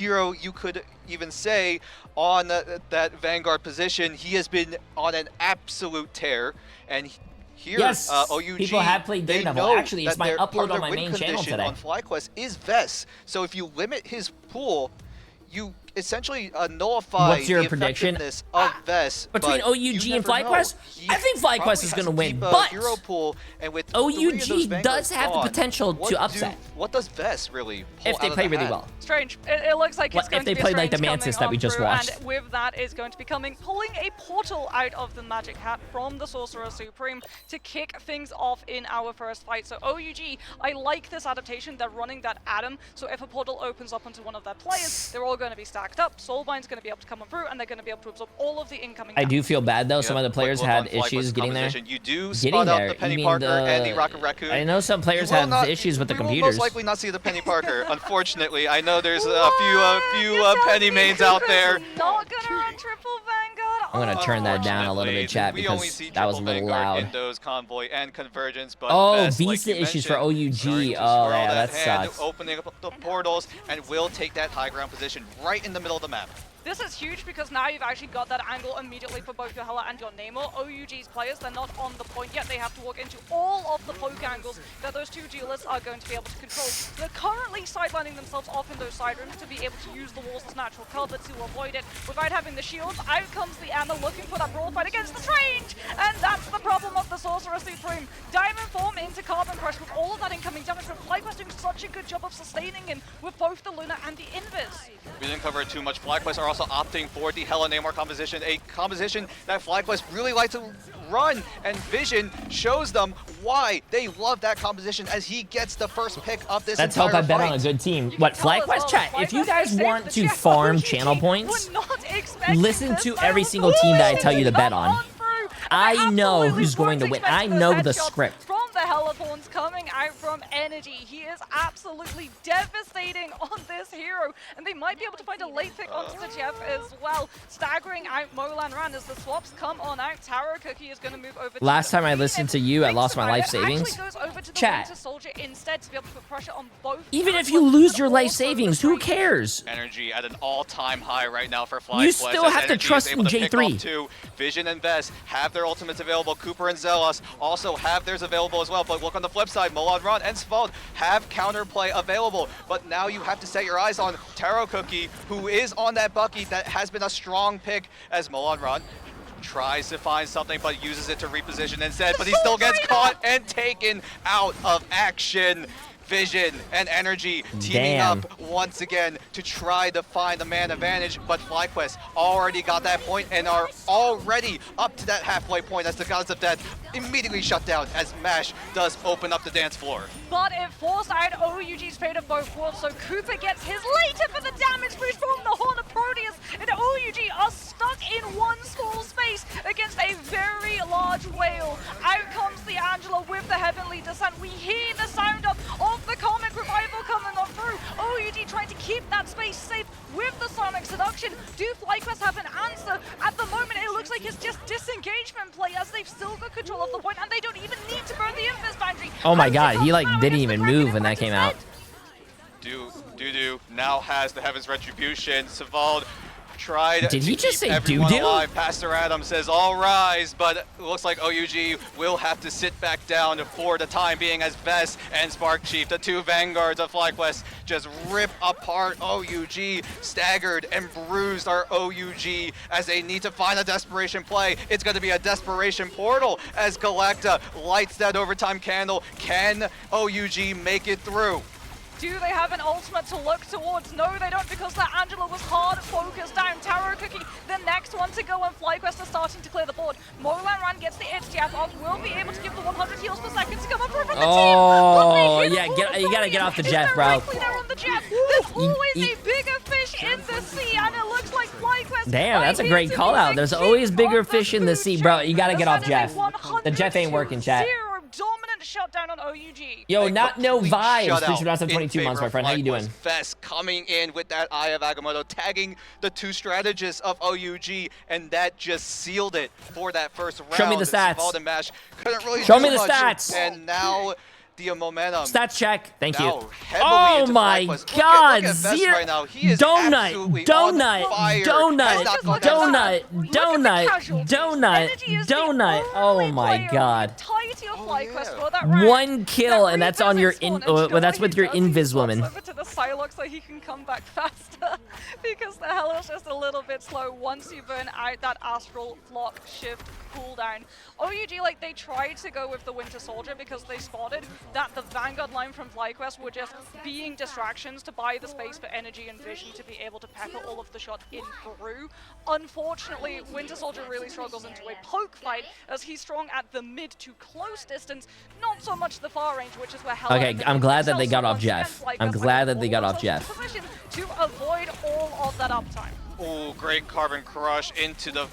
hero, you could even say, on that Vanguard position. He has been on an absolute tear, and here, Yes, OUG, people have played they Daredevil. know Actually, it's that my their upload part of on their my win main channel condition today. on FlyQuest is Vess. So if you limit his pool, you essentially nullify What's your the prediction? effectiveness of Vess. Between OUG and FlyQuest, I think FlyQuest is going to win, but hero pool, and with OUG does have the potential to upset. What does Vess really pull if they out play of the really hat? well. Strange. It looks like it's going if they to be played like the Strange Mantis coming that we on just through, watched. and with that is going to be pulling a portal out of the Magic Hat from the Sorcerer Supreme to kick things off in our first fight. So OUG, I like this adaptation. They're running that Atom, so if a portal opens up onto one of their players, they're all going to be stacked up. Soulbind's going to be able to come on through, and they're going to be able to absorb all of the incoming I do damage. feel bad though. Some of the players had issues getting there. You do spot out the Penny Parker and the Rocket Raccoon. I know some players have issues with the computers. We will most likely not see the Penny Parker, unfortunately. I know there's a few Penny mains out there. Not gonna run triple Vanguard. I'm gonna turn that down a little bit, chat, because that was a little loud. Windows, Convoy, and Convergence, but oh, Vess, visa like issues for OUG. Oh, yeah, that sucks. Opening up the portals, and will take that high ground position right in the middle of the map. This is huge because now you've actually got that angle immediately for both your Hela and your Namor. OUG's players, they're not on the point yet. They have to walk into all of the poke angles that those two duelists are going to be able to control. They're currently sidelining themselves off in those side rooms to be able to use the walls as natural cover to avoid it without having the shields. Out comes the Anna looking for that brawl fight against the Strange! And that's the problem of the Sorcerer Supreme. Diamond Form into Carbon Crush with all of that incoming damage, but FlyQuest doing such a good job of sustaining him with both the Luna and the Invis. We didn't cover it too much. FlyQuest are also opting for the Hela Namor composition, a composition that FlyQuest really like to run, and Vision shows them why they love that composition as he gets the first pick of this Let's entire hope I bet fight. on a good team. What, FlyQuest chat, if you guys want to farm channel points, listen to every single team that I tell you to bet on. I know who's going to win. I know the script. From the Hellethorns coming out from Energy. He is absolutely devastating on this hero. And they might be able to find a late pick onto the Jeff as well. Staggering out Molan Ran as the swaps come on out. Taro Cookie is going to move over to Last time I listened to you, I lost my life savings. Chat. Instead to be able to put pressure on both. Even if you lose your life savings, who cares? Energy at an all-time high right now for FlyQuest. You still have to trust in J3. Vision and Vess have their ultimates available. Cooper and Zelos also have theirs available as well. But look on the flip side, Molan Ran and Svald have counterplay available. But now you have to set your eyes on Taro Cookie, who is on that Bucky that has been a strong pick as Molan Ran tries to find something but uses it to reposition instead. But he still gets caught and taken out of action. Vision and Energy teaming up once again to try to find the man advantage, but FlyQuest already got that point and are already up to that halfway point as the Gods of Death immediately shut down as MASH does open up the dance floor. But it forced out OUG's fate of both worlds, so Cooper gets his later for the damage boost from the Horn of Proteus, and OUG are stuck in one small space against a very large whale. Out comes the Angela with the Heavenly Descent. We hear the sound of the Comic Revival coming on through. OUG trying to keep that space safe with the Sonic Seduction. Do FlyQuest have an answer? At the moment, it looks like it's just disengagement play as they've still got control of the point, and they don't even need to burn the Invis Foundry. Oh my god, he like didn't even move when that came out. Doo now has the Heaven's Retribution. Savald tried Did he just say doo-doo? Pastor Adam says all rise, but it looks like OUG will have to sit back down for the time being as Vess and Spark Chief, the two vanguards of FlyQuest, just rip apart OUG. Staggered and bruised are OUG as they need to find a desperation play. It's going to be a desperation portal as Galacta lights that overtime candle. Can OUG make it through? Do they have an ultimate to look towards? No, they don't, because that Angela was hard focused down. Taro Cookie, the next one to go, and FlyQuest are starting to clear the board. Molan Ran gets the itch jab off, will be able to give the 100 heals per second to come up from the team. Oh, yeah, you gotta get off the Jeff, bro. There's always a bigger fish in the sea, and it looks like FlyQuest. Damn, that's a great call out. There's always bigger fish in the sea, bro. You gotta get off Jeff. The Jeff ain't working, chat. Dominant shutdown on OUG. Yo, not no vibes. Appreciate us 22 months, my friend. How you doing? Vess coming in with that Eye of Agamotto, tagging the two strategists of OUG, and that just sealed it for that first round. Show me the stats. Svald and MASH couldn't really Show me do the much, stats. And now the momentum. Stats check. Thank you. Now, heavily Oh into my FlyQuest. God. Look at Vest Zero. right now. He is absolutely on fire. Donut. Oh my God. For that round. One kill, and that's on your that's with your invis woman. Over to the Psylocke so he can come back faster because the hell is just a little bit slow once you burn out that astral flock shift cooldown. OUG, like, they tried to go with the Winter Soldier because they spotted that the Vanguard line from FlyQuest were just being distractions to buy the space for energy and vision to be able to pepper all of the shots in through. Unfortunately, Winter Soldier really struggles into a poke fight as he's strong at the mid to close distance, not so much the far range, which is where Hella. Okay, I'm glad that they got off Jeff. I'm glad that they got off Jeff. To avoid all of that uptime. Oh, great Carbon Crush into the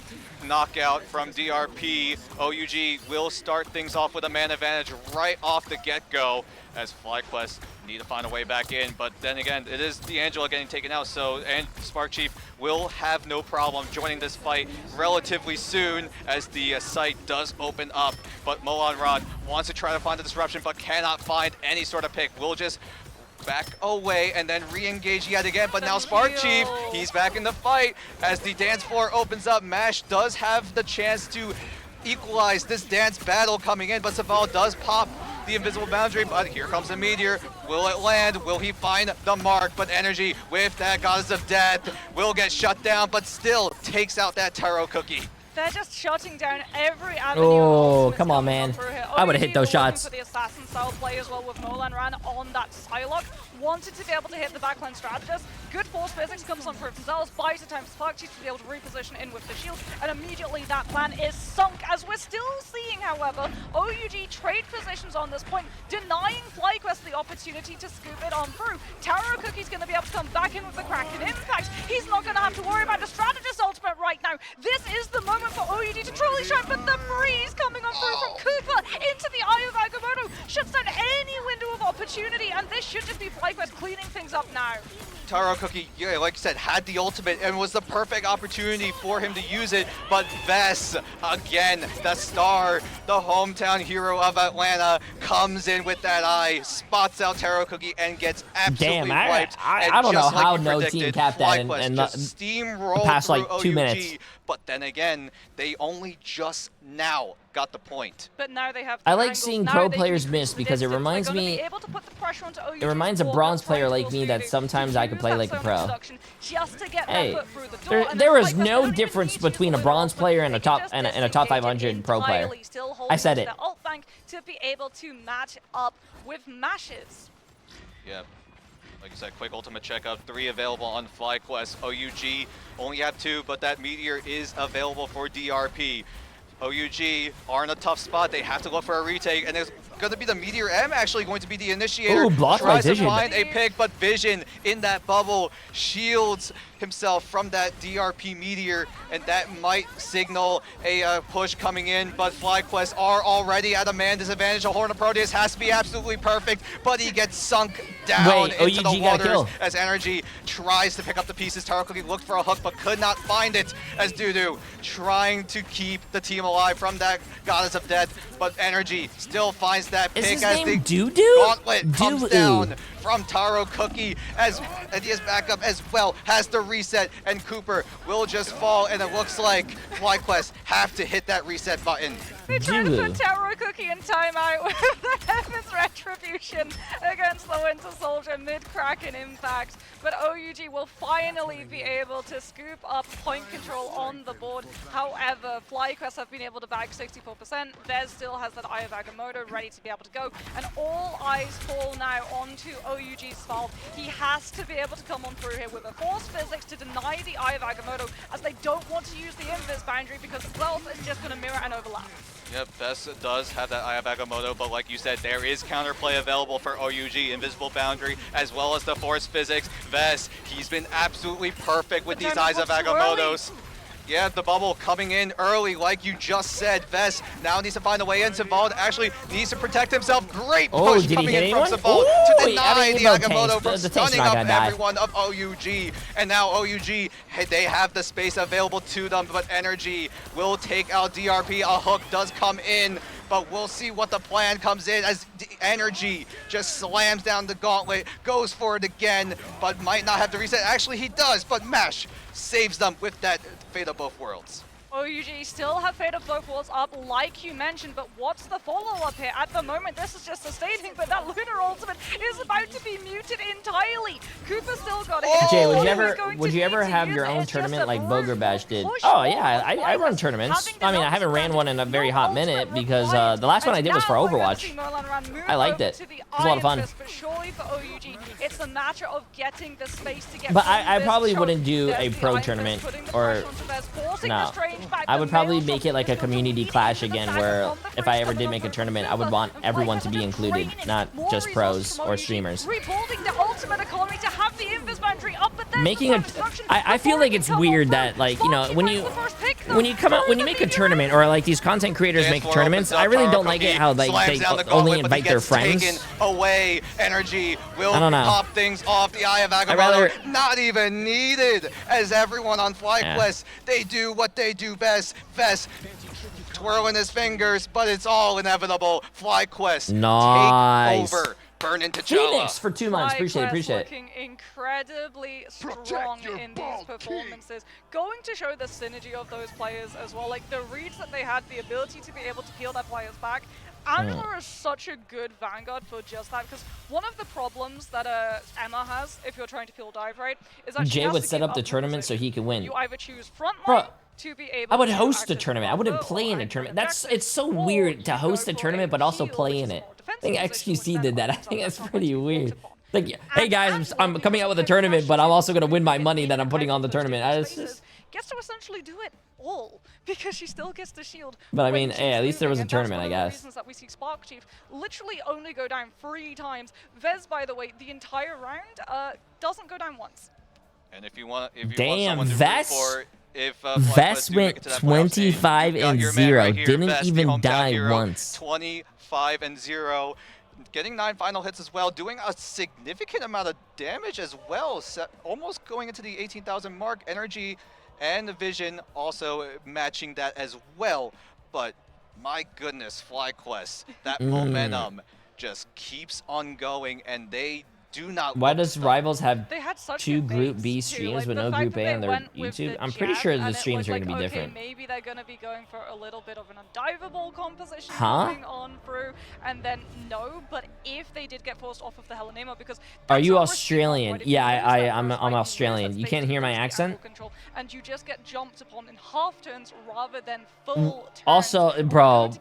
knockout from DRP. OUG will start things off with a man advantage right off the get-go as FlyQuest need to find a way back in. But then again, it is D'Angelo getting taken out, so and Spark Chief will have no problem joining this fight relatively soon as the site does open up. But Molan Rod wants to try to find the disruption but cannot find any sort of pick. Will just back away and then re-engage yet again, but now Spark Chief, he's back in the fight as the dance floor opens up. Mash does have the chance to equalize this dance battle coming in, but Saval does pop the invisible boundary, but here comes the meteor. Will it land? Will he find the mark? But Energy with that Goddess of Death will get shut down, but still takes out that taro cookie. They're just shutting down every avenue. Oh, come on, man. I would have hit those shots. For the assassin style play as well with Molan Ran on that Psylocke. Wanted to be able to hit the backline strategist. Good force physics comes on through from Zealous, buys the time for Spark Chief to be able to reposition in with the shield, and immediately that plan is sunk. As we're still seeing, however, OUG trade positions on this point, denying FlyQuest the opportunity to scoop it on through. Taro Cookie's going to be able to come back in with the Kraken Impact. He's not going to have to worry about the strategist ultimate right now. This is the moment for OUG to truly shine, but the breeze coming on through from Cooper into the Eye of Agamotto shuts down any window of opportunity, and this should just be FlyQuest cleaning things up now. Taro Cookie, yeah, like you said, had the ultimate and was the perfect opportunity for him to use it, but Vess, again, the star, the hometown hero of Atlanta, comes in with that eye, spots out Taro Cookie, and gets absolutely wiped. I don't know how no team capped that in steamrolled past like through 2 OUG, minutes. But then again, they only just now got the point. But now they have I like seeing pro players miss because it reminds me, it reminds a bronze player like me that sometimes I could play like a pro. Hey, there is no difference between a bronze player and a top 500 pro player. I said it. To be able to match up with Mashes. Yep. Like you said, quick ultimate checkup, 3 available on FlyQuest. OUG only have 2, but that meteor is available for DRP. OUG are in a tough spot. They have to look for a retake, and there's going to be the Meteor M actually going to be the initiator. Ooh, blocked by Vision. Tries to find a pick, but Vision in that bubble shields himself from that DRP Meteor, and that might signal a push coming in, but FlyQuest are already at a man disadvantage. The Horn of Proteus has to be absolutely perfect, but he gets sunk down into the waters as Energy tries to pick up the pieces. Taro Cookie looked for a hook, but could not find it as Dudu trying to keep the team alive from that Goddess of Death, but Energy still finds that pick as the gauntlet comes down from Taro Cookie as Adia's backup as well has the reset, and Cooper will just fall, and it looks like FlyQuest have to hit that reset button. They try to put Taro Cookie in timeout with the Heaven's Retribution against the Winter Soldier mid-Kraken Impact, but OUG will finally be able to scoop up point control on the board. However, FlyQuest have been able to bag 64%. Vez still has that Eye of Agamotto ready to be able to go, and all eyes fall now onto OUG's Sval. He has to be able to come on through here with a force physics to deny the Eye of Agamotto, as they don't want to use the invis boundary because Wealth is just going to mirror and overlap. Yep, Vess does have that Eye of Agamotto, but like you said, there is counterplay available for OUG, Invisible Boundary, as well as the Force Physics. Vess, he's been absolutely perfect with these Eyes of Agamottos. Yeah, the bubble coming in early, like you just said. Vess now needs to find a way in. Savald actually needs to protect himself. Great push coming in from Savald to deny the Agamotto from stunning up everyone of OUG. And now OUG, they have the space available to them, but Energy will take out DRP. A hook does come in, but we'll see what the plan comes in as Energy just slams down the gauntlet, goes for it again, but might not have to reset. Actually, he does, but Mesh saves them with that Fate of Both Worlds. OUG still have Fate of Both Worlds up, like you mentioned, but what's the follow-up here? At the moment, this is just sustaining, but that Lunar Ultimate is about to be muted entirely. Cooper still got it. Jay, would you ever have your own tournament like Boger Bash did? Oh yeah, I run tournaments. I mean, I haven't ran one in a very hot minute because the last one I did was for Overwatch. I liked it. It was a lot of fun. But surely for OUG, it's a matter of getting the space to get. But I probably wouldn't do a pro tournament or no. I would probably make it like a community clash again, where if I ever did make a tournament, I would want everyone to be included, not just pros or streamers. Making a, I feel like it's weird that, like, you know, when you come out, when you make a tournament, or like these content creators make tournaments, I really don't like it how like they only invite their friends. Away, Energy will I don't know. pop things off. The Eye of Agamotto not even needed, as everyone on FlyQuest, they do what they do best. Fest twirling his fingers, but it's all inevitable. FlyQuest take over. Burn into Phoenix for 2 months. Appreciate it. Looking incredibly strong in these performances. Going to show the synergy of those players as well. Like the reads that they had, the ability to be able to peel their players back. Angela is such a good vanguard for just that, because one of the problems that Emma has, if you're trying to peel dive right, is that Jay would set up the tournament so he can win. You either choose frontline to be able. I would host a tournament. I wouldn't play in a tournament. It's so weird to host a tournament but also play in it. I think XQC did that. I think that's pretty weird. Like, hey guys, I'm coming out with a tournament, but I'm also gonna win my money that I'm putting on the tournament. Gets to essentially do it all because she still gets the shield. But I mean, hey, at least there was a tournament, I guess. Reasons that we see Spark Chief literally only go down 3 times. Vez, by the way, the entire round doesn't go down once. And if you want, damn, Vest. Vest went 25-0, didn't even die once. 25-0. Getting 9 final hits as well, doing a significant amount of damage as well, almost going into the 18,000 mark. Energy and the Vision also matching that as well. But my goodness, FlyQuest, that momentum just keeps on going, and they do not. Why does Rivals have 2 Group B streams but no Group A on their YouTube? I'm pretty sure the streams are going to be different. Maybe they're going to be going for a little bit of an undivable composition going on through, and then no. But if they did get forced off of the Helena, because are you Australian? Yeah, I'm Australian. You can't hear my accent. And you just get jumped upon in half turns rather than full turns. Also, bro, is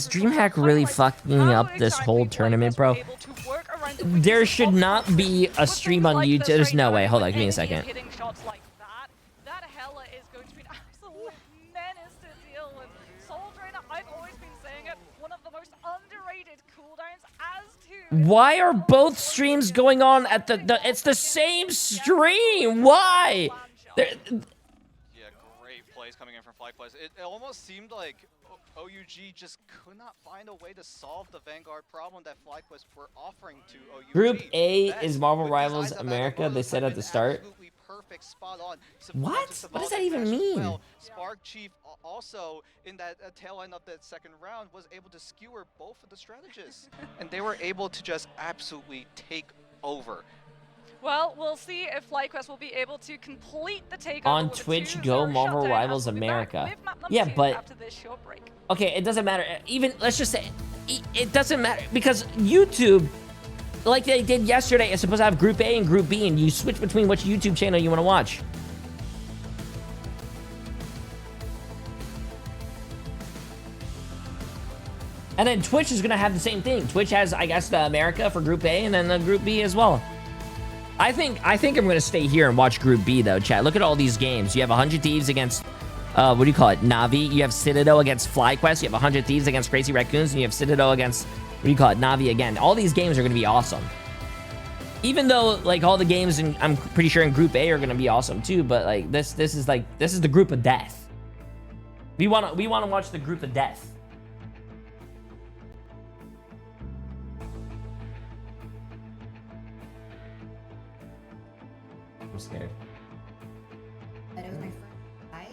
DreamHack really fucking up this whole tournament, bro? There should not be a stream on YouTube. There's no way. Hold on, give me a second. Hitting shots like that Hela is going to be an absolute menace to deal with. Soul Drainer, I've always been saying it, one of the most underrated cooldowns as to... Why are both streams going on at it's the same stream? Why? Yeah, great plays coming in from FlyQuest. It almost seemed like OUG just could not find a way to solve the Vanguard problem that FlyQuest were offering to OUG. Group A is Marvel Rivals America, they said at the start. Perfect, spot on. What? What does that even mean? Well, Spark Chief also, in that tail end of that second round, was able to skewer both of the strategists. And they were able to just absolutely take over. Well, we'll see if FlyQuest will be able to complete the takeover on Twitch. Go Marvel Rivals America. Yeah, but after this short break. Okay, it doesn't matter. Even let's just say it doesn't matter because YouTube, like they did yesterday, is supposed to have Group A and Group B, and you switch between which YouTube channel you want to watch. And then Twitch is gonna have the same thing. Twitch has, I guess, the America for Group A, and then the Group B as well. I think I'm gonna stay here and watch Group B though, chat. Look at all these games. You have 100 Thieves against, what do you call it, Navi. You have Citadel against FlyQuest. You have 100 Thieves against Crazy Raccoons, and you have Citadel against, what do you call it, Navi again. All these games are gonna be awesome. Even though like all the games, I'm pretty sure in Group A are gonna be awesome too. But like this is the group of death. We wanna watch the group of death. I'm scared. That was my first try.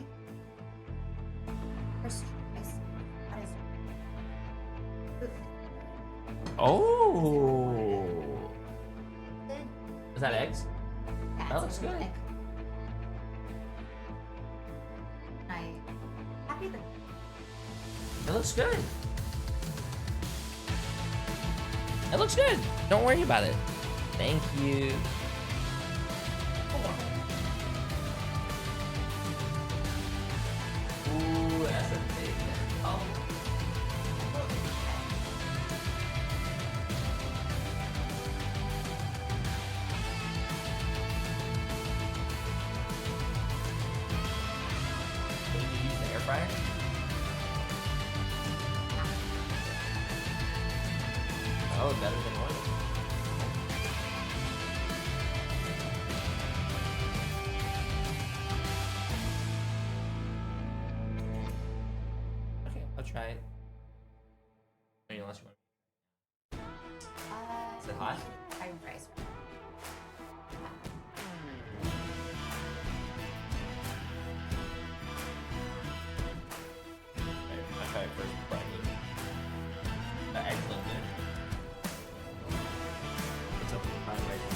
First try. That is Oh. Good. Is that eggs? Yeah, That it's looks a little good. egg. I'm happy that It looks good. It looks good. Don't worry about it. Thank you. Ooh, that's a big. Oh. Can you use the air fryer? Oh, better than oil. Okay, I'll try it. I mean, unless you want. Is it hot? fried rice. Okay, I'll try it first before I leave. The eggs look good. What's up with the fried rice?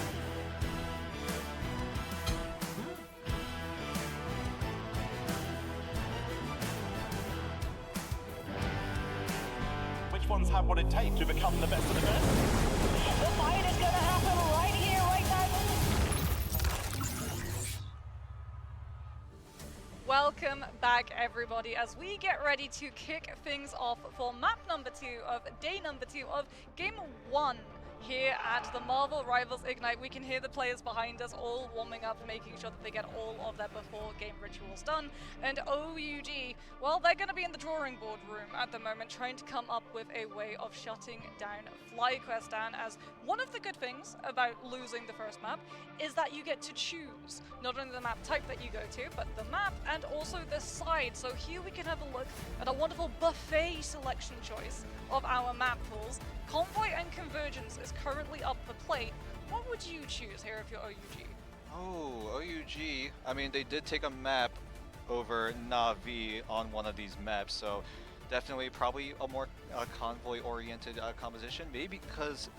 Which ones have what it takes to become the best of the best? The fight is gonna happen right here, right now. Welcome back, everybody, as we get ready to kick things off for map number 2 of day number 2 of game 1 here at the Marvel Rivals Ignite. We can hear the players behind us all warming up, making sure that they get all of their before game rituals done. And OUG, well, they're going to be in the drawing board room at the moment, trying to come up with a way of shutting down FLYQUEST down, as one of the good things about losing the first map is that you get to choose not only the map type that you go to, but the map and also the side. So here we can have a look at a wonderful buffet selection choice of our map pools. Convoy and Convergence is currently up for play. What would you choose here if you're OUG? Oh, OUG. I mean, they did take a map over Na'Vi on one of these maps, so definitely probably a more convoy-oriented composition. Maybe because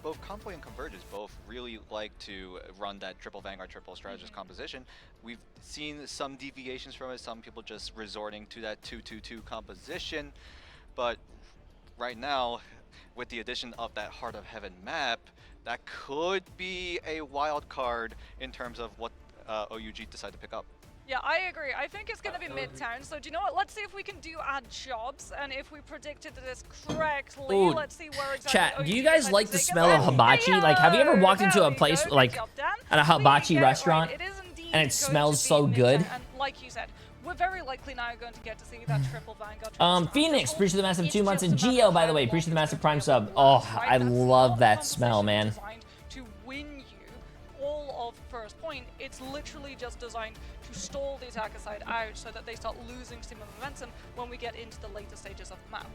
both Convoy and Convergence both really like to run that triple Vanguard, triple strategist composition. We've seen some deviations from it, some people just resorting to that 2-2-2 composition, but right now, with the addition of that Heart of Heaven map, that could be a wild card in terms of what OUG decide to pick up. Yeah, I agree. I think it's going to be Midtown. So do you know what? Let's see if we can do our jobs, and if we predicted this correctly, Ooh, let's see where exactly chat, OUG do you guys decides like to the take smell us. of hibachi? Like, have you ever walked into a place There we like go. Good job, Dan. at a hibachi We get it restaurant right. It is indeed and it going smells to so be good? Midtown, and like you said, we're very likely now going to get to see that triple Vanguard. Phoenix, appreciate the massive It's 2 months, just and a matter Geo, of by the how way, long appreciate the it's massive going Prime to sub. last, Oh, right? I That's love not that a smell, man. composition designed to win you all of first point. It's literally just designed to stall the attacker side out so that they start losing steam and momentum when we get into the later stages of the map.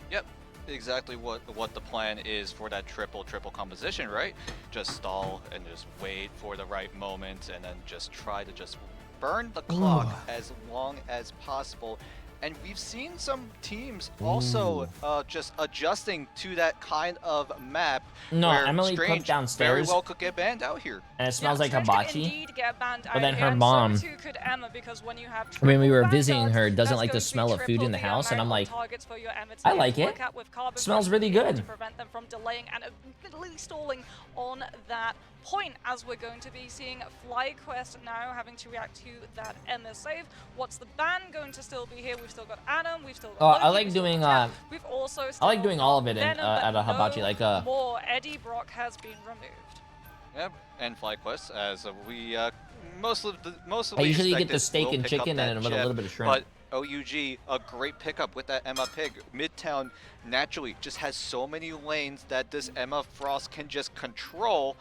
Yep, exactly what the plan is for that triple composition, right? Just stall and just wait for the right moment, and then just try to just burn the clock as long as possible. And we've seen some teams also just adjusting to that kind of map. No, where Emily Strange cooked downstairs. very well could get banned out here. And it smells like Strange could hibachi. indeed get banned But out then here, her and mom, so too could Emma, because when you have when we were triple visiting her, Vanguards, doesn't that's like the going to be smell of food in the triple house, and I'm amount like, of targets for your Emma I to like it. look at with carbon Smells crush really to be able good. to prevent them from delaying and immediately stalling on that point, as we're going to be seeing FlyQuest now having to react to that Emma save. What's the ban going to still be here? We've still got Adam, we've still got Loki, I like we've still doing got Jeff. We've also I like still doing all of got it in, Venom, at but a hibachi, no like more. Eddie Brock has been removed. Yep, and FlyQuest, as we mostly I usually get the expected, steak will and pick up chicken that and with a Jeff, little bit of shrimp. But OUG, a great pickup with that Emma Pig. Midtown naturally just has so many lanes that this Emma Frost can just control,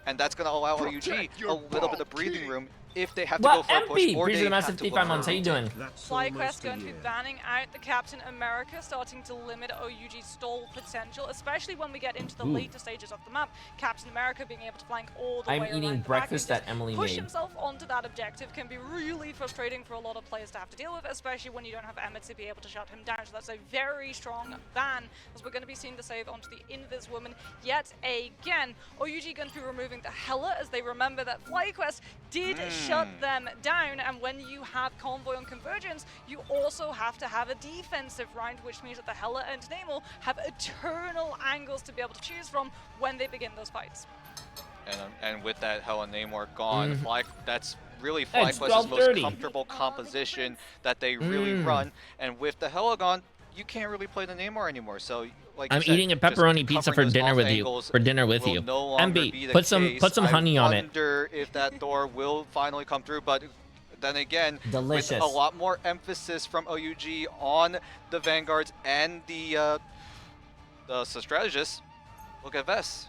and that's going to allow OUG a little bit of breathing room if they have to go for a push, MP, or appreciate they the massive have to look 55 for a months. How you doing? FlyQuest going to be banning out the Captain America, starting to limit OUG's stall potential, especially when we get into the later stages of the map. Captain America being able to flank all the way around I'm eating the breakfast back that and just Emily push made. himself onto that objective can be really frustrating for a lot of players to have to deal with, especially when you don't have Emma to be able to shut him down. So that's a very strong ban, as we're going to be seeing the save onto the Invis woman yet again. OUG going to be removing the Hela, as they remember that FlyQuest did shut them down, and when you have Convoy on Convergence, you also have to have a defensive round, which means that the Hela and Namor have eternal angles to be able to choose from when they begin those fights. And with that Hela and Namor gone, that's really It's FlyQuest's most 12:30. comfortable composition that they really run. And with the Hela gone, you can't really play the Namor anymore. So, like I'm you said, eating a just pepperoni pizza for covering those dinner off with you. angles For dinner with will you. no longer be MB, the put some case. honey on it. I wonder if that door will finally come through, but then again, Delicious. with a lot more emphasis from OUG on the Vanguards and the strategists. Look at Vess.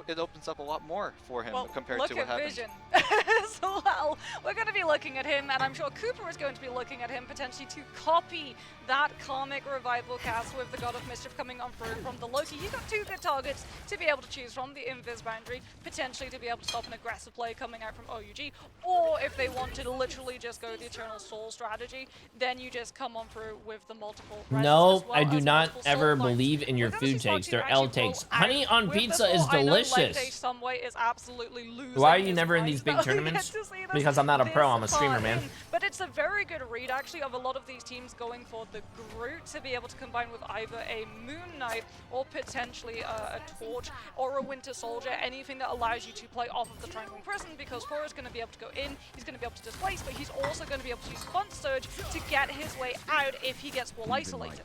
It opens up a lot more for him compared to what happened. Vision as well. We're going to be looking at him, and I'm sure Cooper is going to be looking at him potentially to copy that Karmic Revival cast with the God of Mischief coming on through from the Loki. You've got two good targets to be able to choose from, the Invis boundary, potentially to be able to stop an aggressive play coming out from OUG, or if they want to literally just go the Eternal Soul strategy, then you just come on through with the multiple reses No, as well I do as not multiple ever soul lines. believe in your We're gonna food see takes. Sparky They're actually L takes. roll out Honey on with pizza the is full, I know Late delicious. Day Someway is absolutely losing Why are you his never in mind these big that we tournaments? get to see this Because I'm not a pro, I'm a streamer, far man. in. But it's a very good read, actually, of a lot of these teams going for the Groot to be able to combine with either a Moon Knight or potentially a Torch or a Winter Soldier, anything that allows you to play off of the Triangle Prison, because Thor is going to be able to go in, he's going to be able to displace, but he's also going to be able to use Fun Surge to get his way out if he gets wall isolated.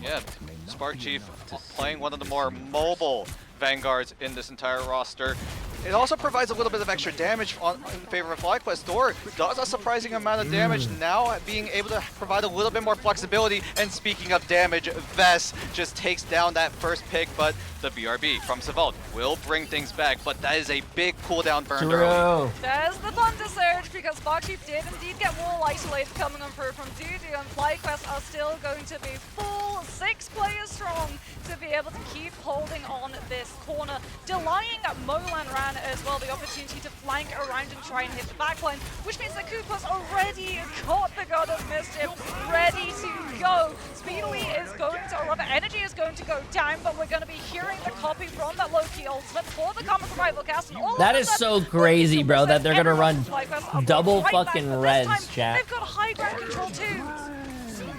Yeah, Spark Chief playing one of the more mobile Vanguards in this entire roster. It also provides a little bit of extra damage in favor of FlyQuest. Thor does a surprising amount of damage, now being able to provide a little bit more flexibility. And speaking of damage, Vess just takes down that first pick, but the BRB from Savald will bring things back, but that is a big cooldown burn early. There's the Thunder Surge, because Spark Chief did indeed get wall isolated coming on through from Dudu, and FlyQuest are still going to be full 6 players strong to be able to keep holding on this corner, delaying Molan Ran as well the opportunity to flank around and try and hit the backline, which means that Cooper's already got the God of Mischief ready to go. Speedily is going to, or rather Energy is going to go down, but we're going to be hearing the copy from that Loki ultimate for the Comic Revival cast. And all That of is a so sudden, crazy, bro, that they're gonna everyone run from FlyQuest are double right back, fucking but this res, time, chat. They've got high ground control too.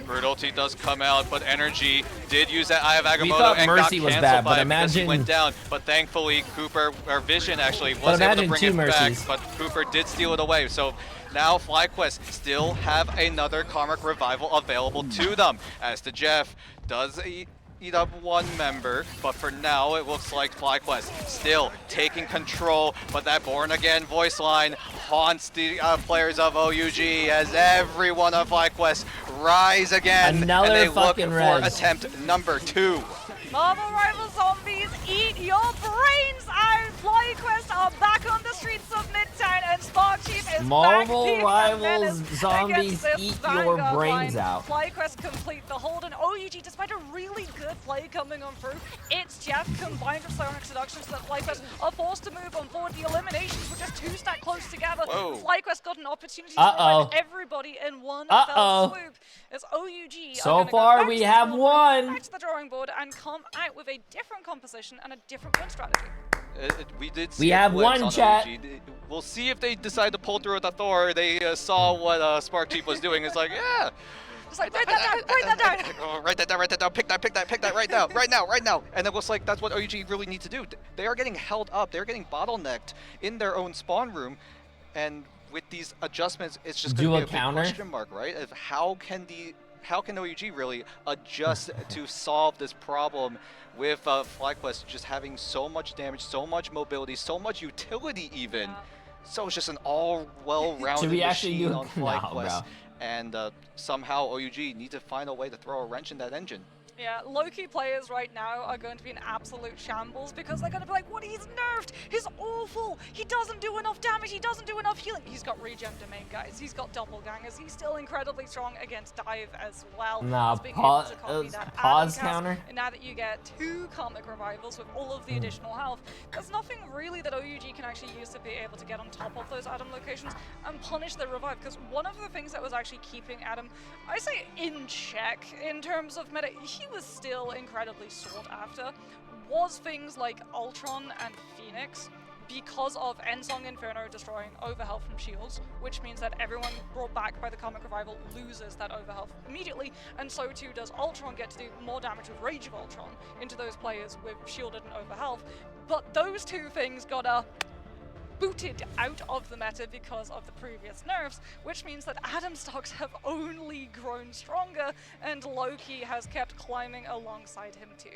Bird ulti does come out, but Energy did use that Eye of Agamotto thought and Mercy got was canceled bad, by but it because he imagine- went down. But thankfully, Cooper, or Vision actually, was able to imagine bring two it Mercies. back, but Cooper did steal it away. So now FlyQuest still have another Karmic Revival available to them, as the Jeff does eat up one member, but for now it looks like FlyQuest still taking control, but that Born Again voice line haunts the players of OUG as everyone of FlyQuest rise again, Another and they look fucking for res. attempt number 2. Marvel Rival Zombies, eat your brains out! FlyQuest are back on the streets of Midtown, and Spark Chief is Marvel back being a Rivals menace Zombies, against this eat your Vanguard brains line. out. FlyQuest complete the hold, and OUG, despite a really good play coming on through, it's Jeff combined with Psionic Seduction, so that FlyQuest are forced to move on forward. The eliminations were just 2 stacked close together. Whoa. FlyQuest got an opportunity to revive everybody in one fell swoop. As OUG So are gonna go far, back we to the have squad line, one. back to the drawing board, and come out with a different composition and a different win strategy. We did see We a have glimpse one, on chat. OUG. We'll see if they decide to pull through with the Thor. They saw what Spark Chief was doing. It's like, yeah. Just like, write that down, write that down. Oh, write that down, pick that right now, right now. And it looks like that's what OUG really need to do. They are getting held up, they're getting bottlenecked in their own spawn room, and with these adjustments, it's just going to be a big question mark, right? Of how can OUG really adjust to solve this problem with FlyQuest just having so much damage, so much mobility, so much utility even. So it's just an all well-rounded machine on FlyQuest. And somehow OUG need to find a way to throw a wrench in that engine. Yeah, low-key players right now are going to be in absolute shambles because they're going to be like, what, he's nerfed, he's awful, he doesn't do enough damage, he doesn't do enough healing. He's got regen domain, guys, he's got doppelgangers, he's still incredibly strong against dive as well. Nah, pause counter. And now that you get 2 karmic revivals with all of the additional health, there's nothing really that OUG can actually use to be able to get on top of those Adam locations and punish the revive, because one of the things that was actually keeping Adam, I say, in check in terms of meta, he was still incredibly sought after, was things like Ultron and Phoenix, because of Ensong Inferno destroying overhealth from shields, which means that everyone brought back by the Karmic Revival loses that overhealth immediately, and so too does Ultron get to do more damage with Rage of Ultron into those players with shielded and overhealth. But those 2 things got booted out of the meta because of the previous nerfs, which means that Adam stocks have only grown stronger, and Loki has kept climbing alongside him too.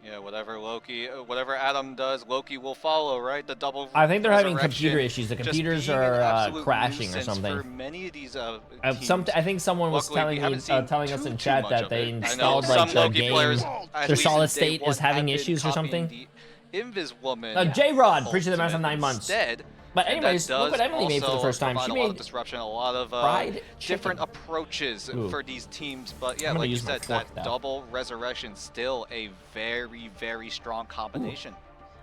Yeah, whatever Adam does, Loki will follow, right? The double. I think they're having computer issues. The computers are crashing or something. For many of these I think someone was telling us in chat that they installed like the game. Their solid state is having issues or something. Invis woman. J-Rod, appreciate the mass of 9 months. Instead, but anyways, look what Emily made for the first time. She a made lot of disruption, a lot of different approaches for these teams. But yeah, like you said, that double resurrection still a very, very strong combination.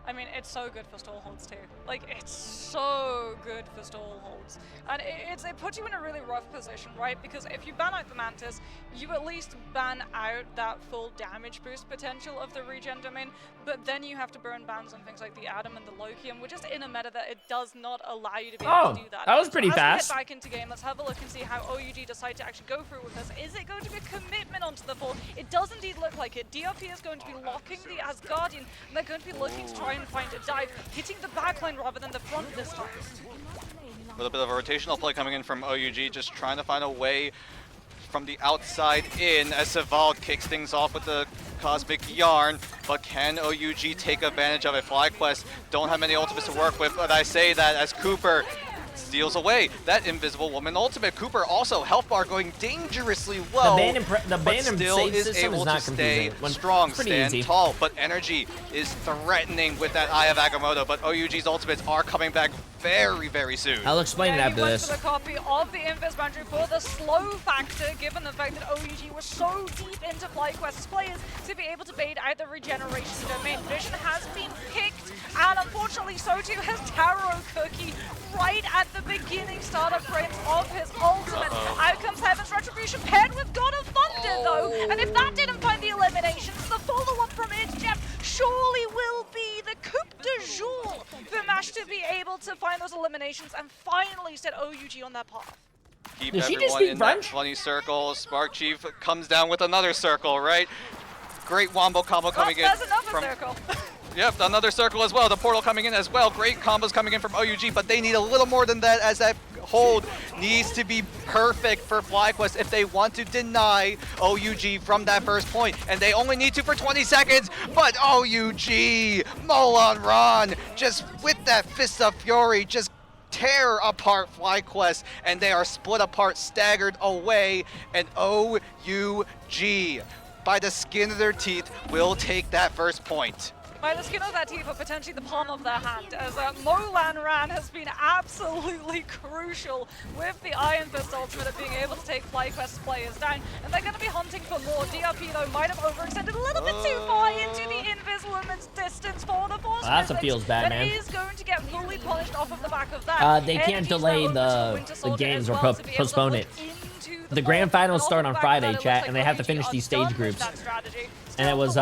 I mean, it's so good for stall holds too. Like, it's so good for stall holds. And it puts you in a really rough position, right? Because if you ban out the Mantis, you at least ban out that full damage boost potential of the regen domain, but then you have to burn bans on things like the Adam and the Loki, and we're just in a meta that it does not allow you to be able to do that. That was pretty fast. As we get back into game, let's have a look and see how OUG decide to actually go through with this. Is it going to be a commitment onto the fall? It does indeed look like it. DRP is going to be locking the Asgardian, and they're going to be looking to try and find a dive, hitting the backline rather than the front this time. A little bit of a rotational play coming in from OUG, just trying to find a way from the outside in as Sevald kicks things off with the Cosmic Yarn, but can OUG take advantage of it? FlyQuest don't have many ultimates to work with, but I say that as Cooper steals away that Invisible Woman ultimate. Cooper also health bar going dangerously well, but still is able to stay strong, stand tall, but energy is threatening with that Eye of Agamotto, but OUG's ultimates are coming back very, very soon. I'll explain it after this. For the copy of the Invis boundary for the slow factor, given the fact that OUG was so deep into FlyQuest's players to be able to bait out the regeneration domain. Vision has been picked, and unfortunately so too has Taro Cookie right at the beginning startup frames of his ultimate. Out comes Heaven's Retribution paired with God of Thunder though, and if that didn't find the eliminations, the follow-up from it, Jeff, surely will be the coup de jour for MASH to be able to find those eliminations and finally set OUG on that path. Keep everyone in that funny circle. Spark Chief comes down with another circle, right? Great wombo combo coming in. There's another circle. Yep, another circle as well. The portal coming in as well. Great combos coming in from OUG, but they need a little more than that, as that hold needs to be perfect for FlyQuest if they want to deny OUG from that first point. And they only need to for 20 seconds, but OUG, Molan Ron, just with that Fist of Fury, just tear apart FlyQuest, and they are split apart, staggered away, and OUG, by the skin of their teeth, will take that first point. By the skin of their teeth, or potentially the palm of their hand, as Molan Ran has been absolutely crucial with the Iron Fist ultimate of being able to take FlyQuest players down, and they're going to be hunting for more. DRP though might have overextended a little bit too far into the Invis Woman's distance for the Force. That feels bad, man. That is going to get fully punished off of the back of that. They can't delay the games or postpone it. The grand finals start on Friday, chat, and they have to finish these stage groups. And it was,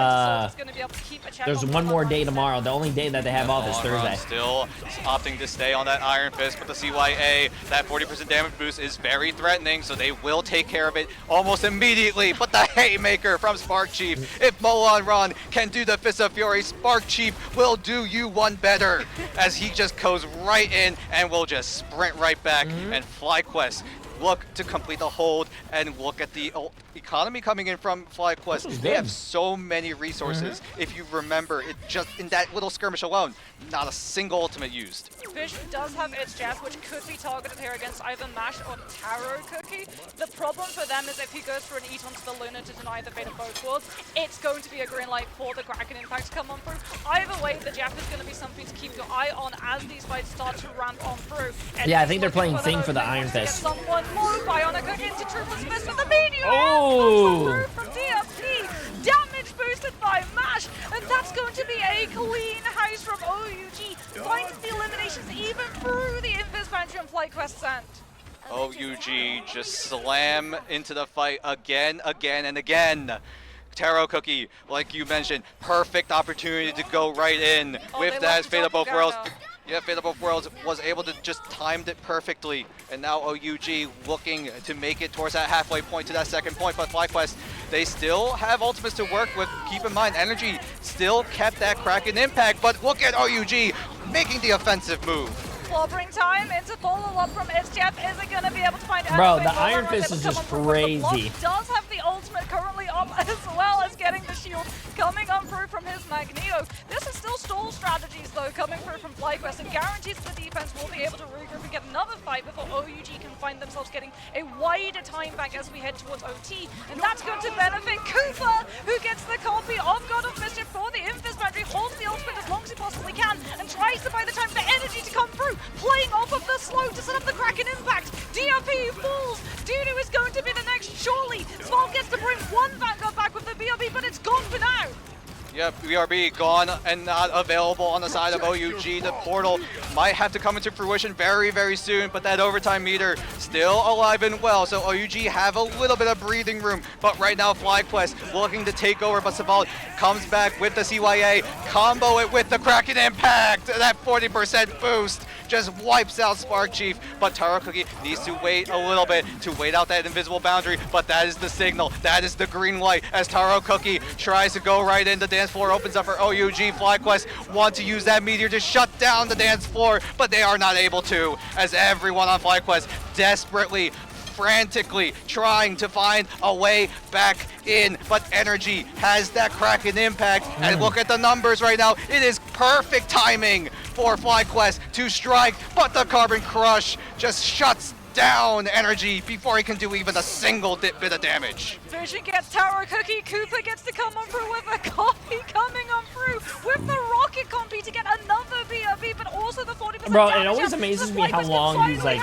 there's one more day tomorrow. The only day that they have off is Thursday. Still opting to stay on that Iron Fist, but the CYA, that 40% damage boost is very threatening, so they will take care of it almost immediately. But the Haymaker from Spark Chief, if Molan Ron can do the Fist of Fury, Spark Chief will do you one better, as he just goes right in and will just sprint right back, and FlyQuest look to complete the hold, and look at the economy coming in from FlyQuest. They have so many resources. If you remember, it just in that little skirmish alone, not a single ultimate used. Vision does have its jab, which could be targeted here against either Mash or Taro Cookie. The problem for them is if he goes for an eat onto the Luna to deny the fate of both worlds, it's going to be a green light for the Kraken impact to come on through. Either way, the jab is going to be something to keep your eye on as these fights start to ramp on through. And yeah, I think they're playing Thing for the Iron Fist. Someone more Bionica into Triple Smith with the meteor. Oh! From DFT. Damage boosted by Mash, and that's going to be a clean house from OUG. Finds the eliminations even through the Invis Boundary on FlyQuest sent. OUG just slam into the fight again, and again. Taro Cookie, like you mentioned, perfect opportunity to go right in with that Fate of Both Worlds. Yeah, Fate of Both Worlds was able to just timed it perfectly, and now OUG looking to make it towards that halfway point to that second point, but FlyQuest, they still have ultimates to work with. Keep in mind, Energy still kept that Kraken impact, but look at OUG making the offensive move. Clobbering time into follow-up from Ischef. Isn't going to be able to find Bro, the Iron Fist is just crazy. Does have the ultimate currently up as well as getting the shield coming on through from his Magneto. This is still stall strategies though coming through from FlyQuest, and guarantees the defense will be able to regroup and get another fight before OUG can find themselves getting a wider time back as we head towards OT. And that's going to benefit Cooper, who gets the copy of God of Mischief for the Invis Boundary, holds the ultimate as long as he possibly can, and tries to buy the time for Energy to come through. Playing off of the slow to set up the Kraken impact. DRP falls. Dudu is going to be the next, surely. Small gets to bring one Vanguard back with the BRB, but it's gone for now. Yep, BRB gone and not available on the side of OUG. The portal might have to come into fruition very, very soon, but that overtime meter still alive and well, so OUG have a little bit of breathing room. But right now, FlyQuest looking to take over, but Saval comes back with the CYA, combo it with the Kraken impact. That 40% boost just wipes out Spark Chief, but Taro Cookie needs to wait a little bit to wait out that invisible boundary, but that is the signal, that is the green light as Taro Cookie tries to go right in. The dance floor opens up for OUG. FlyQuest want to use that meteor to shut down the dance floor, but they are not able to, as everyone on FlyQuest desperately, frantically trying to find a way back in, but Energy has that Kraken impact, and look at the numbers right now. It is perfect timing for FlyQuest to strike, but the Carbon Crush just shuts down Energy before he can do even a single bit of damage. Vision gets Taro Cookie, Cooper gets to come on through with a copy coming on through with the rocket combi to get another BRB, but also the 40% Bro, damage. it always amazes me how long these like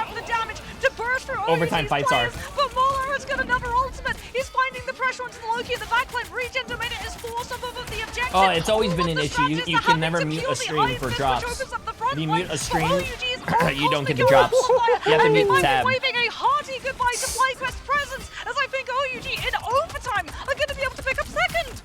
overtime fights are. But Molar has got another ultimate. He's finding the pressure onto the Loki in the backline. Regen Dominator is forced off of the objective. Oh, it's always been an issue. You can never mute a stream for drops. If you mute a stream, you don't get the drops. You have to mute the tab. Waving a hearty goodbye to FlyQuest presence, as I think OUG in overtime are going to be able to pick up second.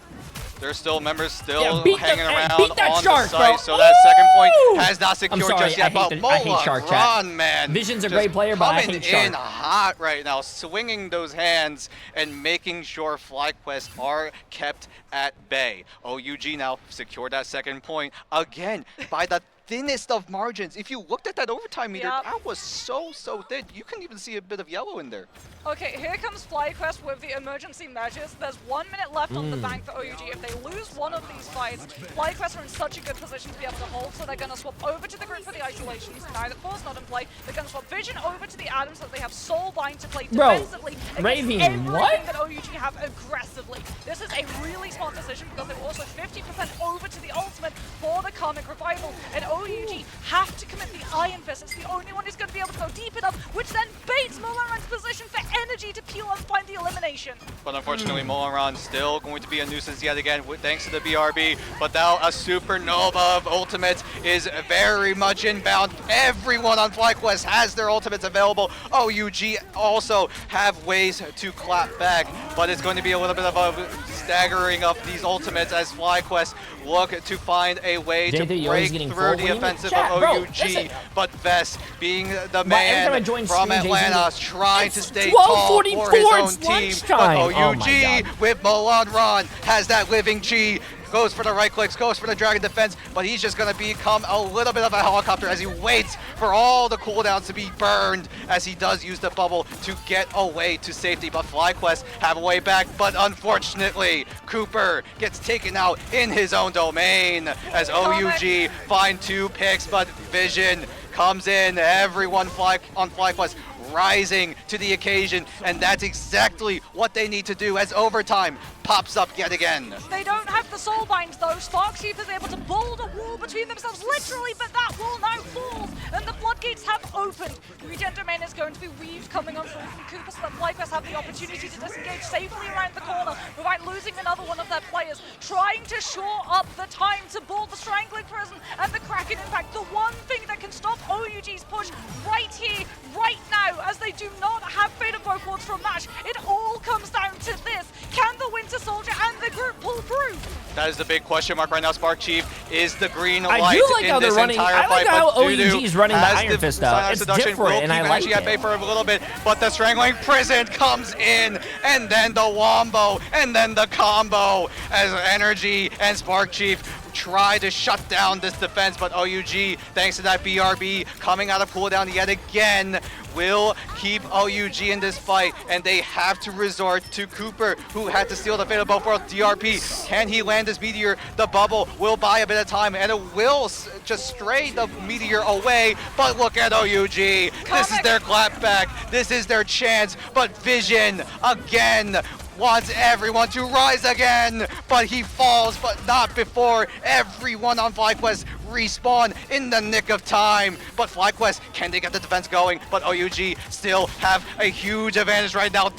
There's still members beat hanging around on shark, the site, bro. so that second point has not secured I'm sorry, just yet. But I hate Shark Chat. man. Vision's a just great player, but I hate coming Shark. in hot right now, swinging those hands and making sure FlyQuest are kept at bay. OUG now secured that second point again by the thinnest of margins. If you looked at that overtime meter, that was so thin. You can even see a bit of yellow in there. Okay, here comes FlyQuest with the emergency measures. There's 1 minute left on the bank for OUG. If they lose one of these fights, FlyQuest are in such a good position to be able to hold, so they're going to swap over to the group for the isolations. Now that Four's not in play, they're going to swap Vision over to the Adams so that they have Soulbind to play defensively. Raving, what? That OUG have aggressively. This is a really smart decision because they're also 50% over to the ultimate for the Karmic Revival, and OUG have to commit the Iron Fist. It's the only one who's going to be able to go deep enough, which then baits Molaran's position for Energy to peel and find the elimination. But unfortunately, Molaran still going to be a nuisance yet again, thanks to the BRB. But now a supernova of ultimates is very much inbound. Everyone on FlyQuest has their ultimates available. OUG also have ways to clap back, but it's going to be a little bit of a staggering of these ultimates as FlyQuest look to find a way to break through the offensive of OUG. But Vess, being the man from Atlanta, trying to stay tall for his own team. But OUG with Molaran has that living G, goes for the right clicks, goes for the Dragon Defense, but he's just going to become a little bit of a helicopter as he waits for all the cooldowns to be burned as he does use the bubble to get away to safety. But FlyQuest have a way back, but unfortunately, Cooper gets taken out in his own domain as OUG find 2 picks, but Vision comes in. Everyone on FlyQuest rising to the occasion, and that's exactly what they need to do as overtime pops up yet again. They don't have the soul binds though. Sparksheep is able to build a wall between themselves, literally, but that wall now falls, and the floodgates have opened. Regen Domain is going to be weaved coming on from Cooper, so that FlyQuest have the opportunity to disengage safely around the corner without losing another one of their players, trying to shore up the time to build the Strangling Prison and the Kraken Impact. The one thing that can stop OUG's push right here, right now, as they do not have Fate of Both Worlds from match. It all comes down to this. Can the Winter Soldier and the group pull through? That is the big question mark right now. Spark Chief is the green light I do like in how they're this running. entire I like fight, how but OUG's running the Iron Fist out. It's different, and I like actually at bay it. for a little bit, but the Strangling Prison comes in, and then the wombo, and then the combo as Energy and Spark Chief try to shut down this defense, but OUG, thanks to that BRB coming out of cooldown yet again, will keep OUG in this fight, and they have to resort to Cooper, who had to steal the Fate of Both Worlds DRP. Can he land this Meteor? The bubble will buy a bit of time, and it will just stray the Meteor away, but look at OUG. This is their clapback. This is their chance, but Vision, again, wants everyone to rise again, but he falls, but not before everyone on FlyQuest respawn in the nick of time. But FlyQuest, can they get the defense going? But OUG still have a huge advantage right now.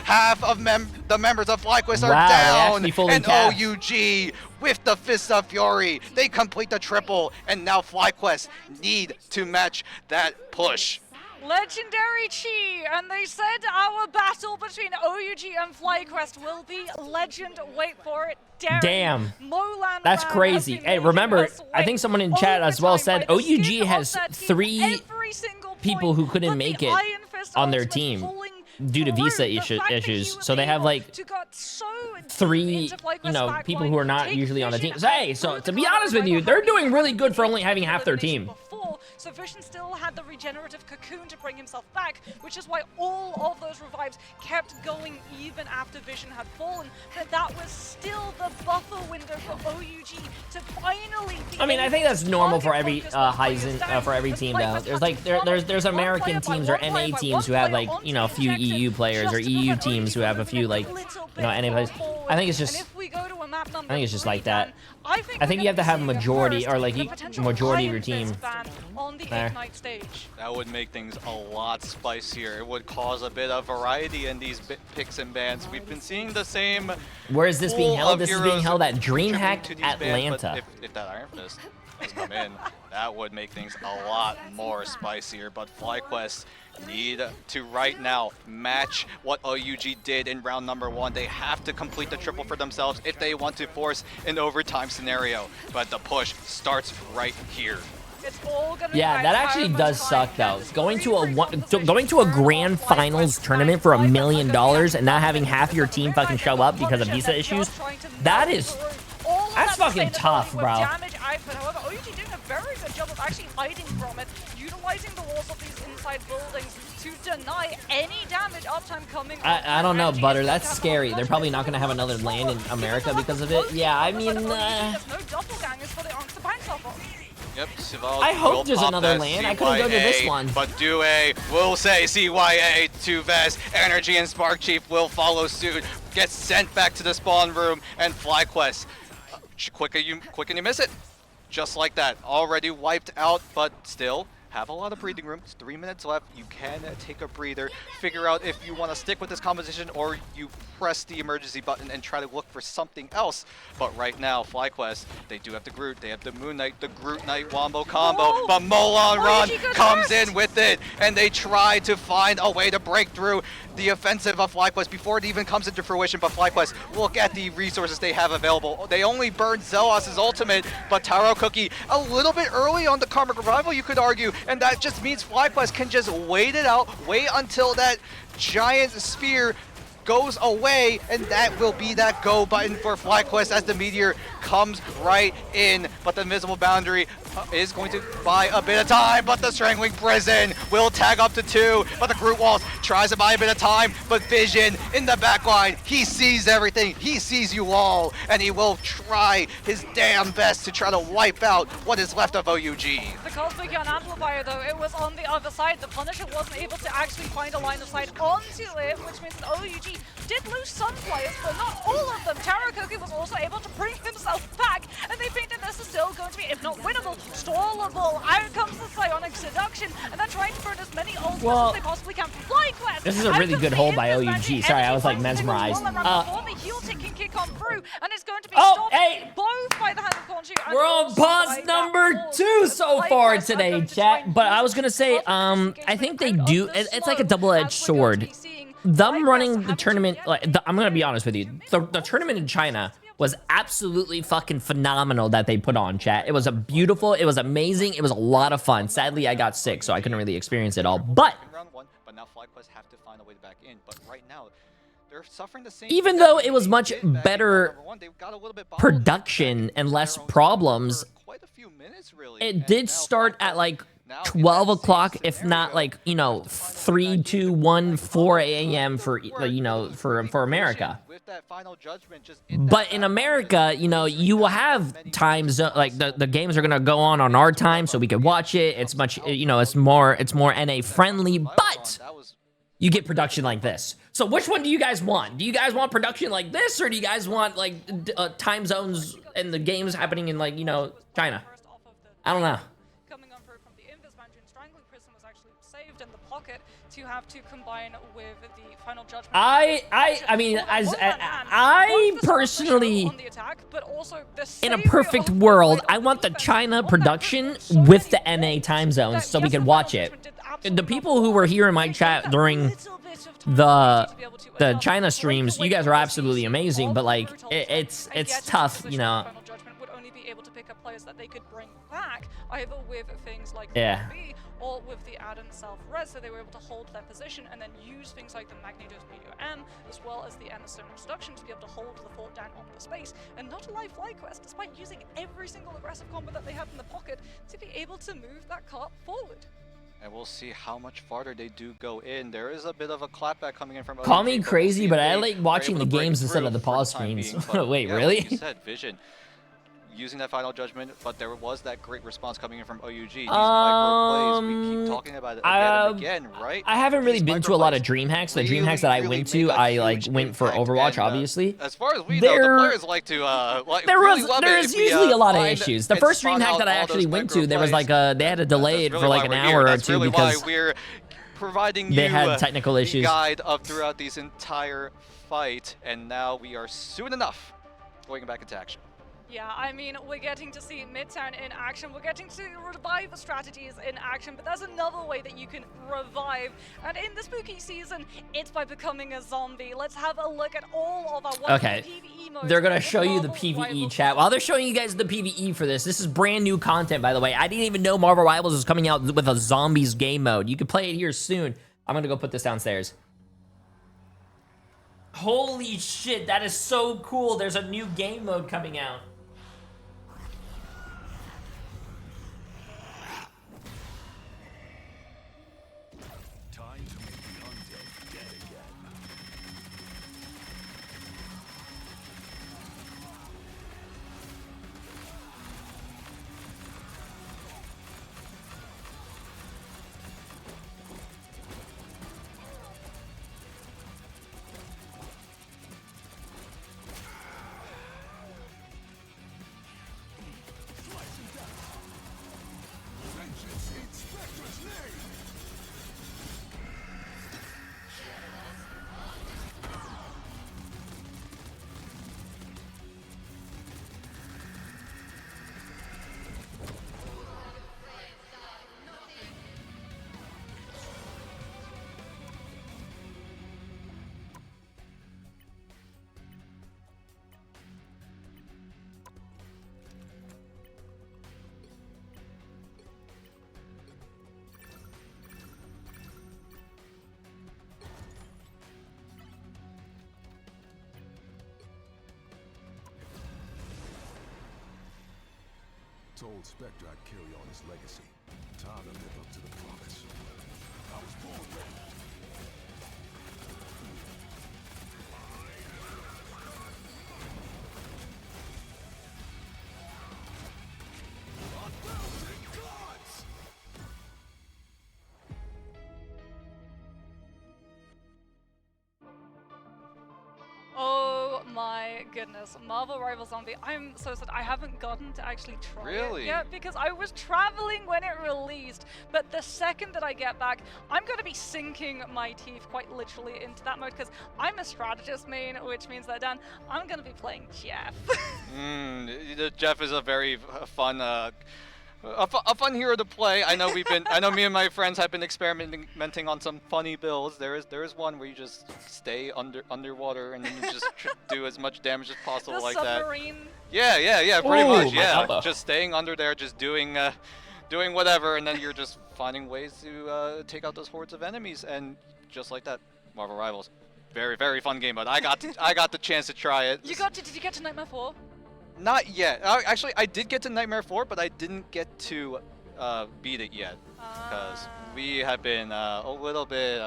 Half of the members of FlyQuest are down, and OUG with the Fist of Fury, they complete the triple, and now FlyQuest need to match that push. Legendary Chi, and they said our battle between OUG and FlyQuest will be legend. Wait for it. Damn. Molan That's crazy. Hey, remember, I think someone in chat as well said OUG has 3 people who couldn't make it on their team due to visa issues. So they have like 3, people who are not usually on the team. So, hey, so to be honest with you, they're doing really good for only having half their team. So Vision still had the regenerative cocoon to bring himself back, which is why all of those revives kept going even after Vision had fallen. But that was still the buffer window for OUG to finally be I mean, I think that's normal for every for every team though. There's like there's American teams or NA teams who have like, a few EU players, or EU teams who have a few like, NA players. I think it's just like that. I think you have to have majority, or like majority of your team on the there. Ignite stage. That would make things a lot spicier. It would cause a bit of variety in these picks and bans. We've been seeing the same. Where is this being held? This is being held at DreamHack Atlanta. If that Iron Fist does come in, that would make things a lot more spicier. But FlyQuest need to right now match what OUG did in round number 1. They have to complete the triple for themselves if they want to force an overtime scenario. But the push starts right here. Yeah, that actually does suck though. Going to a grand finals tournament for $1 million and not having half your team fucking show up because of visa issues, that's fucking tough, bro. However, OUG doing a very good job of actually hiding from it, utilizing the walls of these inside buildings to deny any damage uptime coming. I don't know, Butter. That's scary. They're probably not gonna have another land in America because of it. Yeah, I mean, there's no doppelgangers for the Onks to bounce off of. Yep, I hope there's another land. I couldn't go to this one. But Due will say CYA to Vest. Energy and Spark Chief will follow suit. Gets sent back to the spawn room, and FlyQuest, quick and you miss it. Just like that, already wiped out, but still have a lot of breathing room. It's 3 minutes left. You can take a breather, figure out if you want to stick with this composition or you press the emergency button and try to look for something else. But right now, FlyQuest, they do have the Groot, they have the Moon Knight, the Groot Knight wombo combo, but Molan Run comes in with it, and they try to find a way to break through the offensive of FlyQuest before it even comes into fruition. But FlyQuest, look at the resources they have available. They only burned Zelos' ultimate, but Taro Cookie a little bit early on the Karmic Revival, you could argue, and that just means FlyQuest can just wait it out, wait until that giant sphere goes away, and that will be that go button for FlyQuest as the Meteor comes right in. But the invisible boundary is going to buy a bit of time, but the Strangling Prison will tag up to 2, but the Groot Waltz tries to buy a bit of time, but Vision in the backline, he sees everything, he sees you all, and he will try his damn best to try to wipe out what is left of OUG. The Cosmic Gun Amplifier, though, it was on the other side. The Punisher wasn't able to actually find a line of sight onto it, which means that OUG did lose some players, but not all of them. Tarakoki was also able to bring himself back, and they think that this is still going to be, if not winnable, stallable. Out comes the Psionic Seduction, and then trying to burn as many ultimates as they possibly can. FlyQuest! This is a really good hold by OUG. Sorry, I was like mesmerized. The heel tick can kick on through, and it's going to be stopped both by the hand of Khonshu and we're on pause number 2 so far today, chat. But I was gonna say, I think they do. It's like a double-edged sword. Them running the tournament, I'm gonna be honest with you. The tournament in China was absolutely fucking phenomenal that they put on, chat. It was beautiful, it was amazing, it was a lot of fun. Sadly, I got sick, so I couldn't really experience it all. But now FlyQuest have to find a way back in. But right now, they're suffering the same. even though it was much better production and less problems, quite a few minutes, really. it did start at like 12 o'clock, if not like, you know, 3, 2, 1, 4 a.m. for, you know, for America. But in America, you know, you will have times like the games are gonna go on our time, so we can watch it. It's much, you know, it's more NA friendly, but you get production like this. So which one do you guys want? Do you guys want production like this, or do you guys want like time zones and the games happening in, like, you know, China? I don't know. To have to combine with the final judgment. I mean, I personally, in a perfect world, I want the China production with the NA time zones so we can watch it. The people who were here in my chat during the China streams, you guys are absolutely amazing, but like it's tough, you know. Would only be able to pick up players that they could bring back, either with things like or with the add-in self-res, so they were able to hold their position and then use things like the Magnetos Meteor M, as well as the Emerson Seduction to be able to hold the fort down on the space, and not allow FlyQuest, despite using every single aggressive combo that they have in the pocket, to be able to move that cart forward. And we'll see how much farther they do go in. There is a bit of a clapback coming in from Call me crazy, but I like watching the games instead of the pause screens. Wait, really? Like you said, Vision using that final judgment, but there was that great response coming in from OUG. These micro plays, we keep talking about it again and again, right? I haven't really been to a lot of dream hacks. The dream hacks that I went to, I like went for Overwatch, obviously. As far as we know, the players like to there's usually a lot of issues. The first dream hack that I actually went to, there was like they had to delay it for like an hour or two because we're providing they had technical issues. Guide of throughout this entire fight, and now we are soon enough going back into action. Yeah, I mean, we're getting to see Midtown in action. We're getting to revive strategies in action, but there's another way that you can revive. And in the spooky season, it's by becoming a zombie. Let's have a look at all of our PvE modes. They're going to show you the PvE, chat. While they're showing you guys the PvE for this is brand new content, by the way. I didn't even know Marvel Rivals was coming out with a zombies game mode. You can play it here soon. I'm going to go put this downstairs. Holy shit, that is so cool. There's a new game mode coming out. told Spectre I'd carry on his legacy. Time to live up to the promise. I was born ready. Oh my goodness, Marvel Rivals Zombie. I'm so sad. I haven't gotten to actually try Really? it yet because I was traveling when it released. But the second that I get back, I'm going to be sinking my teeth quite literally into that mode because I'm a strategist main, which means that, Dan, I'm going to be playing Jeff. Jeff is a very fun a fun hero to play. I know me and my friends have been experimenting on some funny builds. There is one where you just stay underwater and then you just do as much damage as possible like submarine. that. Yeah, pretty much. my Yeah, elbow. just staying under there, just doing whatever, and then you're just finding ways to take out those hordes of enemies, and just like that, Marvel Rivals. Very, very fun game, but I got the chance to try it. Did you get to Nightmare 4? Not yet. Actually, I did get to Nightmare 4, but I didn't get to beat it yet because we have been a little bit.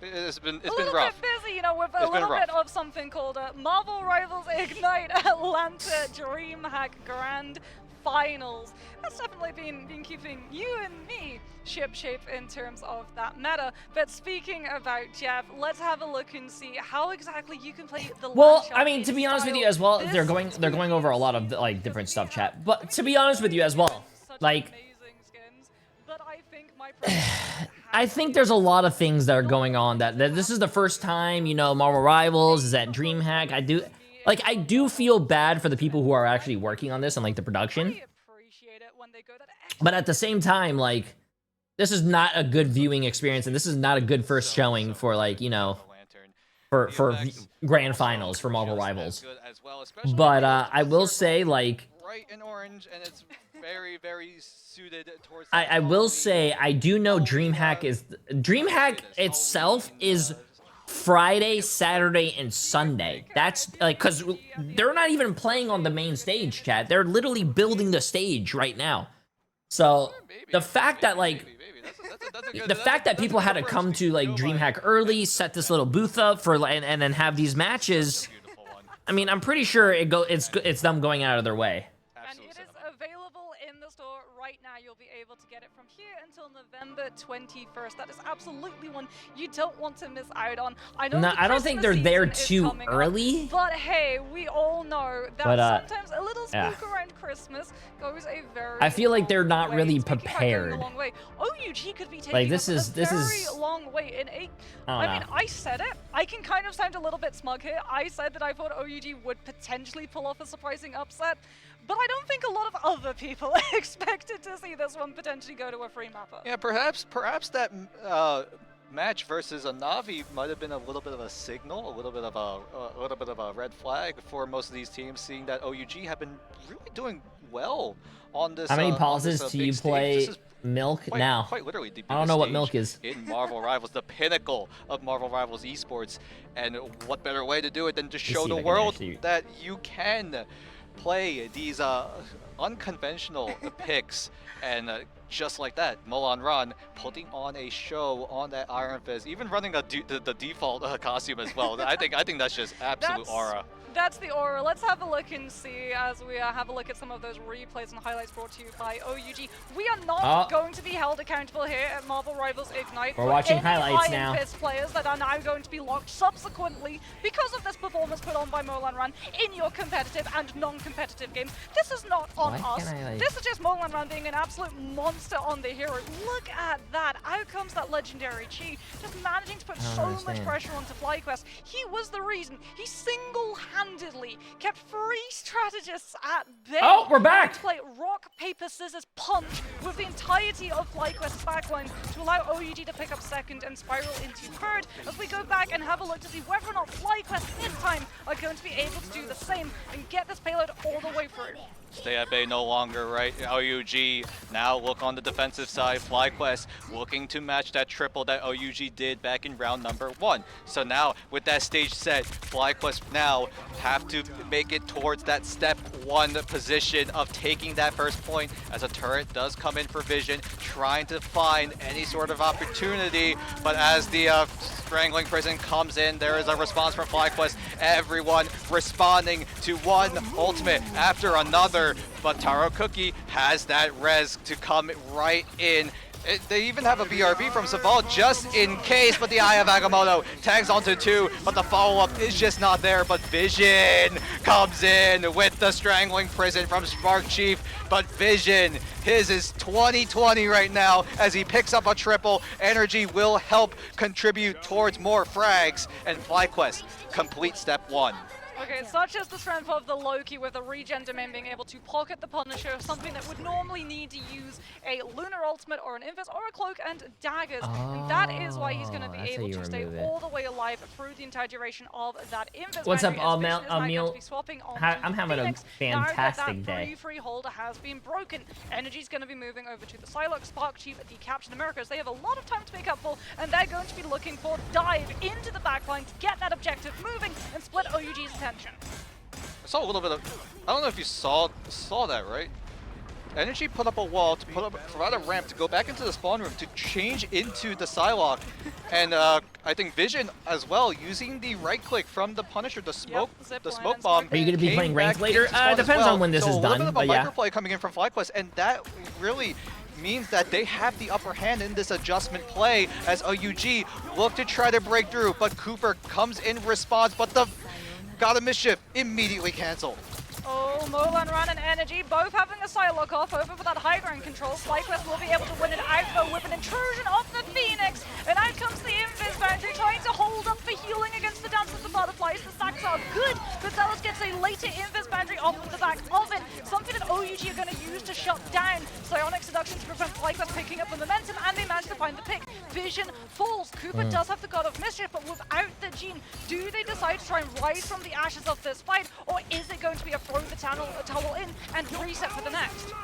It's been rough. A little bit busy, you know, with a little bit of something called Marvel Rivals Ignite Atlanta DreamHack Grand Finals. That's definitely been keeping you and me ship-shape in terms of that meta. But speaking about Jeff, let's have a look and see how exactly you can play the Well, land I mean, to be honest with you as well, they're going over a lot of like different stuff, chat. But to be honest with you as well, like, amazing skins, but I think my I think there's a lot of things that are going on that this is the first time, you know, Marvel Rivals is at DreamHack. I do feel bad for the people who are actually working on this and like the production. But at the same time, like, this is not a good viewing experience, and this is not a good first showing for, like, you know, for grand finals for Marvel Rivals. But I will say, like, Bright and orange, and it's very, very suited towards. I will say I do know DreamHack itself is Friday, Saturday, and Sunday. That's like, because they're not even playing on the main stage, chat. They're literally building the stage right now. So the fact that, like, the fact that people had to come to like DreamHack early, set this little booth up for, and then have these matches, I mean, I'm pretty sure it's them going out of their way. And it is available in the store right now. You'll be able to get it from here until November 21st. That is absolutely one you don't want to miss out on. I know. No, I don't think they're there too coming early. Up, but hey, we all know that sometimes a little spook around Christmas goes a very. I feel like they're not really way, prepared. A long way. OUG could be taking like this is long way in a. I mean, I said it. I can kind of sound a little bit smug here. I said that I thought OUG would potentially pull off a surprising upset. But I don't think a lot of other people expected to see this one potentially go to a free mapper. Yeah, perhaps that match versus a Na'Vi might have been a little bit of a signal, a little bit of a red flag for most of these teams, seeing that OUG have been really doing well on this. How many pauses do you play Milk now? Quite literally, the I don't know what Milk is. In Marvel Rivals, the pinnacle of Marvel Rivals esports, and what better way to do it than to show the world that you can play these unconventional picks, and just like that, Molan Run putting on a show on that Iron Fist, even running the default costume as well. I think that's just absolute aura. That's the aura. Let's have a look and see as we have a look at some of those replays and highlights brought to you by OUG. We are not going to be held accountable here at Marvel Rivals Ignite. We're watching highlights Iron now. Fist players that are now going to be locked subsequently because of this performance put on by Molan Run in your competitive and non-competitive games. This is not on us. This is just Molan Run being an absolute monster on the hero. Look at that. Out comes that legendary Chi, just managing to put so much pressure onto FLYQUEST. He was the reason. He single-handedly kept 3 strategists at bay. Oh, we're back! To play rock, paper, scissors, punch with the entirety of FLYQUEST's backline to allow OUG to pick up second and spiral into third, as we go back and have a look to see whether or not FLYQUEST this time are going to be able to do the same and get this payload all the way through. Stay at Pepe no longer, right? OUG now look on the defensive side. FlyQuest looking to match that triple that OUG did back in round number 1. So now with that stage set, FlyQuest now have to make it towards that step 1 position of taking that first point, as a turret does come in for Vision, trying to find any sort of opportunity. But as the Strangling Prison comes in, there is a response from FlyQuest. Everyone responding to one ultimate after another. But Taro Cookie has that res to come right in. They even have a BRB from Saval just in case, but the Eye of Agamotto tags onto 2, but the follow-up is just not there. But Vision comes in with the Strangling Prison from Spark Chief, but Vision, his is 20-20 right now as he picks up a triple. Energy will help contribute towards more frags, and FlyQuest complete step 1. Okay, such as the strength of the Loki with the regen domain being able to pocket the Punisher, something that would normally need to use a Lunar Ultimate or an Invis or a Cloak and Daggers. And that is why he's going to be able to stay all the way alive through the entire duration of that Invis. What's up, Emil? I'm having a fantastic day. Free hold has been broken. Energy's going to be moving over to the Psylocke, Spark Chief, the Captain Americas. They have a lot of time to make up for, and they're going to be looking for dive into the backline to get that objective moving and split OUG's attention. I saw a little bit of, I don't know if you saw that, right? Energy put up a wall to provide a ramp to go back into the spawn room to change into the Psylocke, and I think Vision as well, using the right click from the Punisher, the smoke bomb. Are you going to be playing ranked later? Depends on when this is done, but yeah. Microplay coming in from FlyQuest, and that really means that they have the upper hand in this adjustment play as OUG look to try to break through, but Cooper comes in response, but the God of Mischief immediately canceled. Oh, Molan Ran and Energy both having a Psylocke off over for that high ground control. FlyQuest will be able to win it out though with an intrusion of the Phoenix. And out comes the Invis Boundary trying to hold up for healing against the Dance of the Butterflies. The stacks are good, but Zealous gets a later Invis Boundary off of the back of it. Something that OUG are going to use to shut down Psionic Seduction to prevent FlyQuest picking up the momentum, and they manage to find the pick. Vision falls. Cooper does have the God of Mischief, but without the Gene, do they decide to try and rise from the ashes of this fight, or is it going to be a throw the towel in and reset for the next?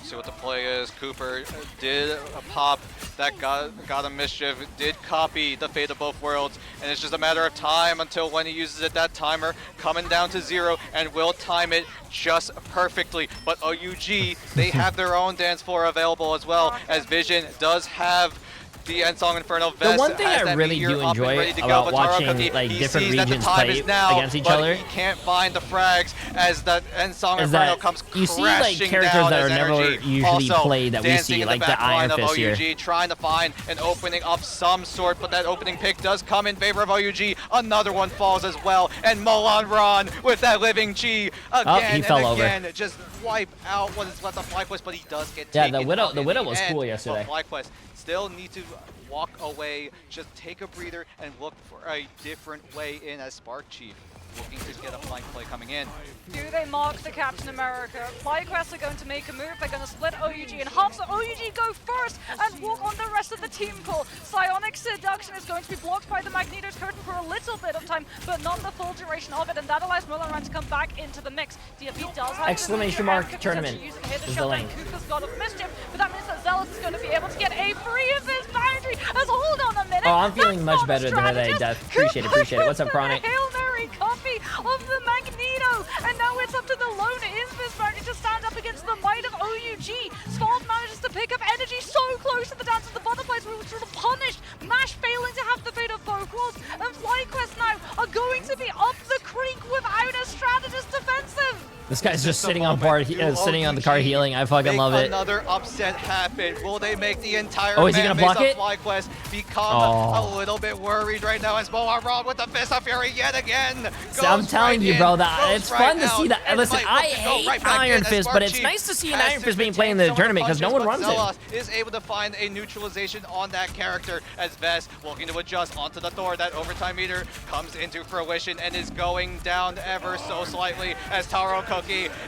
See what the play is. Cooper did pop that God of Mischief, did copy the Fate of Both Worlds, and it's just a matter of time until when he uses it. That timer coming down to 0 and will time it just perfectly. But OUG, they have their own dance floor available as well, as Vision does have the Endsong Inferno vest. The one thing I really do enjoy about watching like different regions play against each other, he can't find the frags as the Endsong Inferno comes crashing down. You see like characters that are never usually played that we see, like the Iron Fist here. OUG trying to find an opening of some sort, but that opening pick does come in favor of OUG. Another one falls as well, and Molan Ron with that living Chi again he fell and again, over. just wipe out what is left of FlyQuest, but he does get taken. Yeah, the Widow was cool yesterday. But FlyQuest still need to walk away, just take a breather, and look for a different way in as Spark Chief looking to get a flank play coming in. Do they mark the Captain America? FlyQuest are going to make a move. They're going to split OUG in half, so OUG go first and walk on the rest of the team call. Psionic Seduction is going to be blocked by the Magneto's Curtain for a little bit of time, but not the full duration of it, and that allows Molan Ran to come back into the mix. DFB does have exclamation mark tournament is the link. Cooper's God of Mischief, but that means that Zealous is going to be able to get a free of his boundary. As hold on a minute. Oh, I'm feeling much better than today, Death. Appreciate it. What's up, Chronic? Hail Mary copy of the Magneto, and now it's up to the lone Invis Boundary to stand up against the might of OUG. Svald manages to pick up Energy so close to the Dance of the Butterflies, which will punish Mash failing to have the Fate of both worlds, and FlyQuest now are going to be up the creek without a strategist defensive. This guy's just sitting on the car healing. I fucking love it. Another upset happen. Will they make the entire is he gonna block it? FlyQuest become a little bit worried right now as Molan Ran with the Fist of Fury yet again? So I'm telling you, bro, that it's fun to see that. Listen, I hate Iron Fist, but it's nice to see an Iron Fist being played in the tournament because no one runs it. Is able to find a neutralization on that character as Vest looking to adjust onto the Thor. That overtime meter comes into fruition and is going down ever so slightly as Taro Cookie.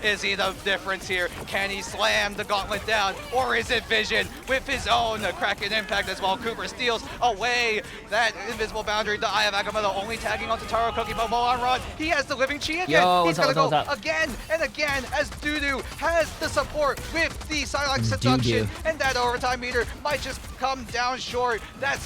Is he the difference here? Can he slam the gauntlet down, or is it Vision with his own Kraken impact as well? Cooper steals away that invisible boundary. The Eye of Agamotto only tagging onto Taro Cookie, but Molan Run, he has the living chi again. Yo, He's what's gonna up, go again and again as Dudu has the support with the Silex seduction, Dudu. and that overtime meter might just come down short. That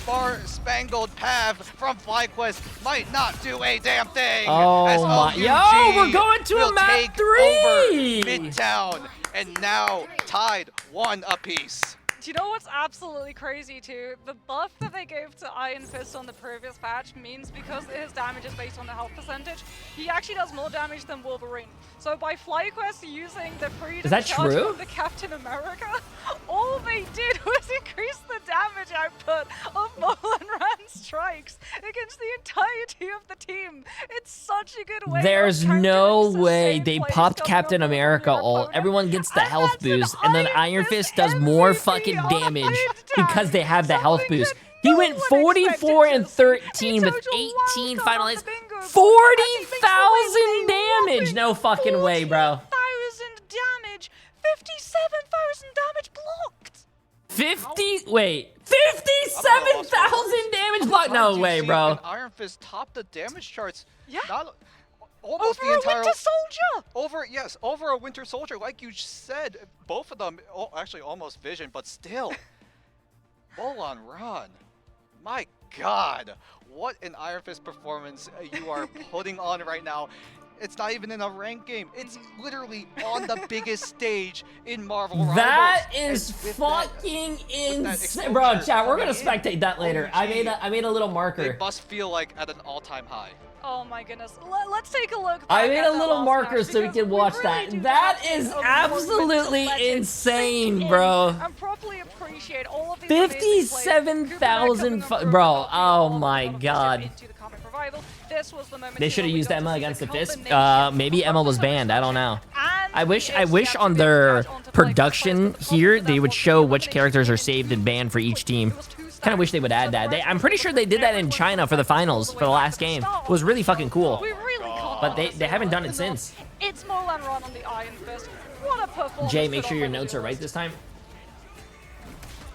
spangled path from FlyQuest might not do a damn thing. Oh as my, OUG yo, we're going to a will map take 3. over Midtown, and now tied 1 apiece. Do you know what's absolutely crazy too? The buff that they gave to Iron Fist on the previous patch means because his damage is based on the health percentage, he actually does more damage than Wolverine. So by FlyQuest using the freedom charge true? from the Captain America, all they did was increase the damage output of Molan Ran's strikes against the entirety of the team. It's such a good way. There's of trying to no release the way same they plays popped coming Captain off from America your ult. opponent. Everyone gets the And health that's an boost, and then Iron Fist does more MVP fucking on damage Midtown. because they have the health Something boost. that He no went one 44 expected and to see. 13 A with total 18 wildcard final on hits. the bingo board, 40,000 and he makes damage. a No fucking way, bro. 40,000 damage, 57,000 damage blocked. 57,000 damage block. No way, bro. Iron Fist topped the damage charts. Yeah. Not almost Over the a entire Winter Soldier. over a Winter Soldier, like you said. Both of them, actually almost Vision, but still. Molan Run. My God, what an Iron Fist performance you are putting on right now. It's not even in a ranked game. It's literally on the biggest stage in Marvel Rivals. That is And with fucking that insane, bro. exposure Chat, we're gonna coming in, spectate that later. I made a little They marker. must feel like at an all-time high. Oh my goodness. Let's take a look. I back made at a that little last marker match so we because can watch really that. do That have is a moment to absolutely let it insane, sink bro. in and properly appreciate all of these amazing plays. 57,000 Cooper bro, coming up oh through my all of the God. into the comic revival. This was the moment They should have where we used got Emma to see against the Fist. culmination Maybe of Emma the was banned. I don't know. and I wish the on EXP their attached onto FlyQuest production plays, but here because they of would that show was which the characters are elimination saved and banned for each team. It was two Kind of wish they would add that. I'm pretty sure they did that in China for the finals, for the last game. It was really fucking cool. We really can't But they haven't done it since. It's Molan Run on the Iron Fist. What a performance. Jay, make put sure on your by the notes are right duelist. this time.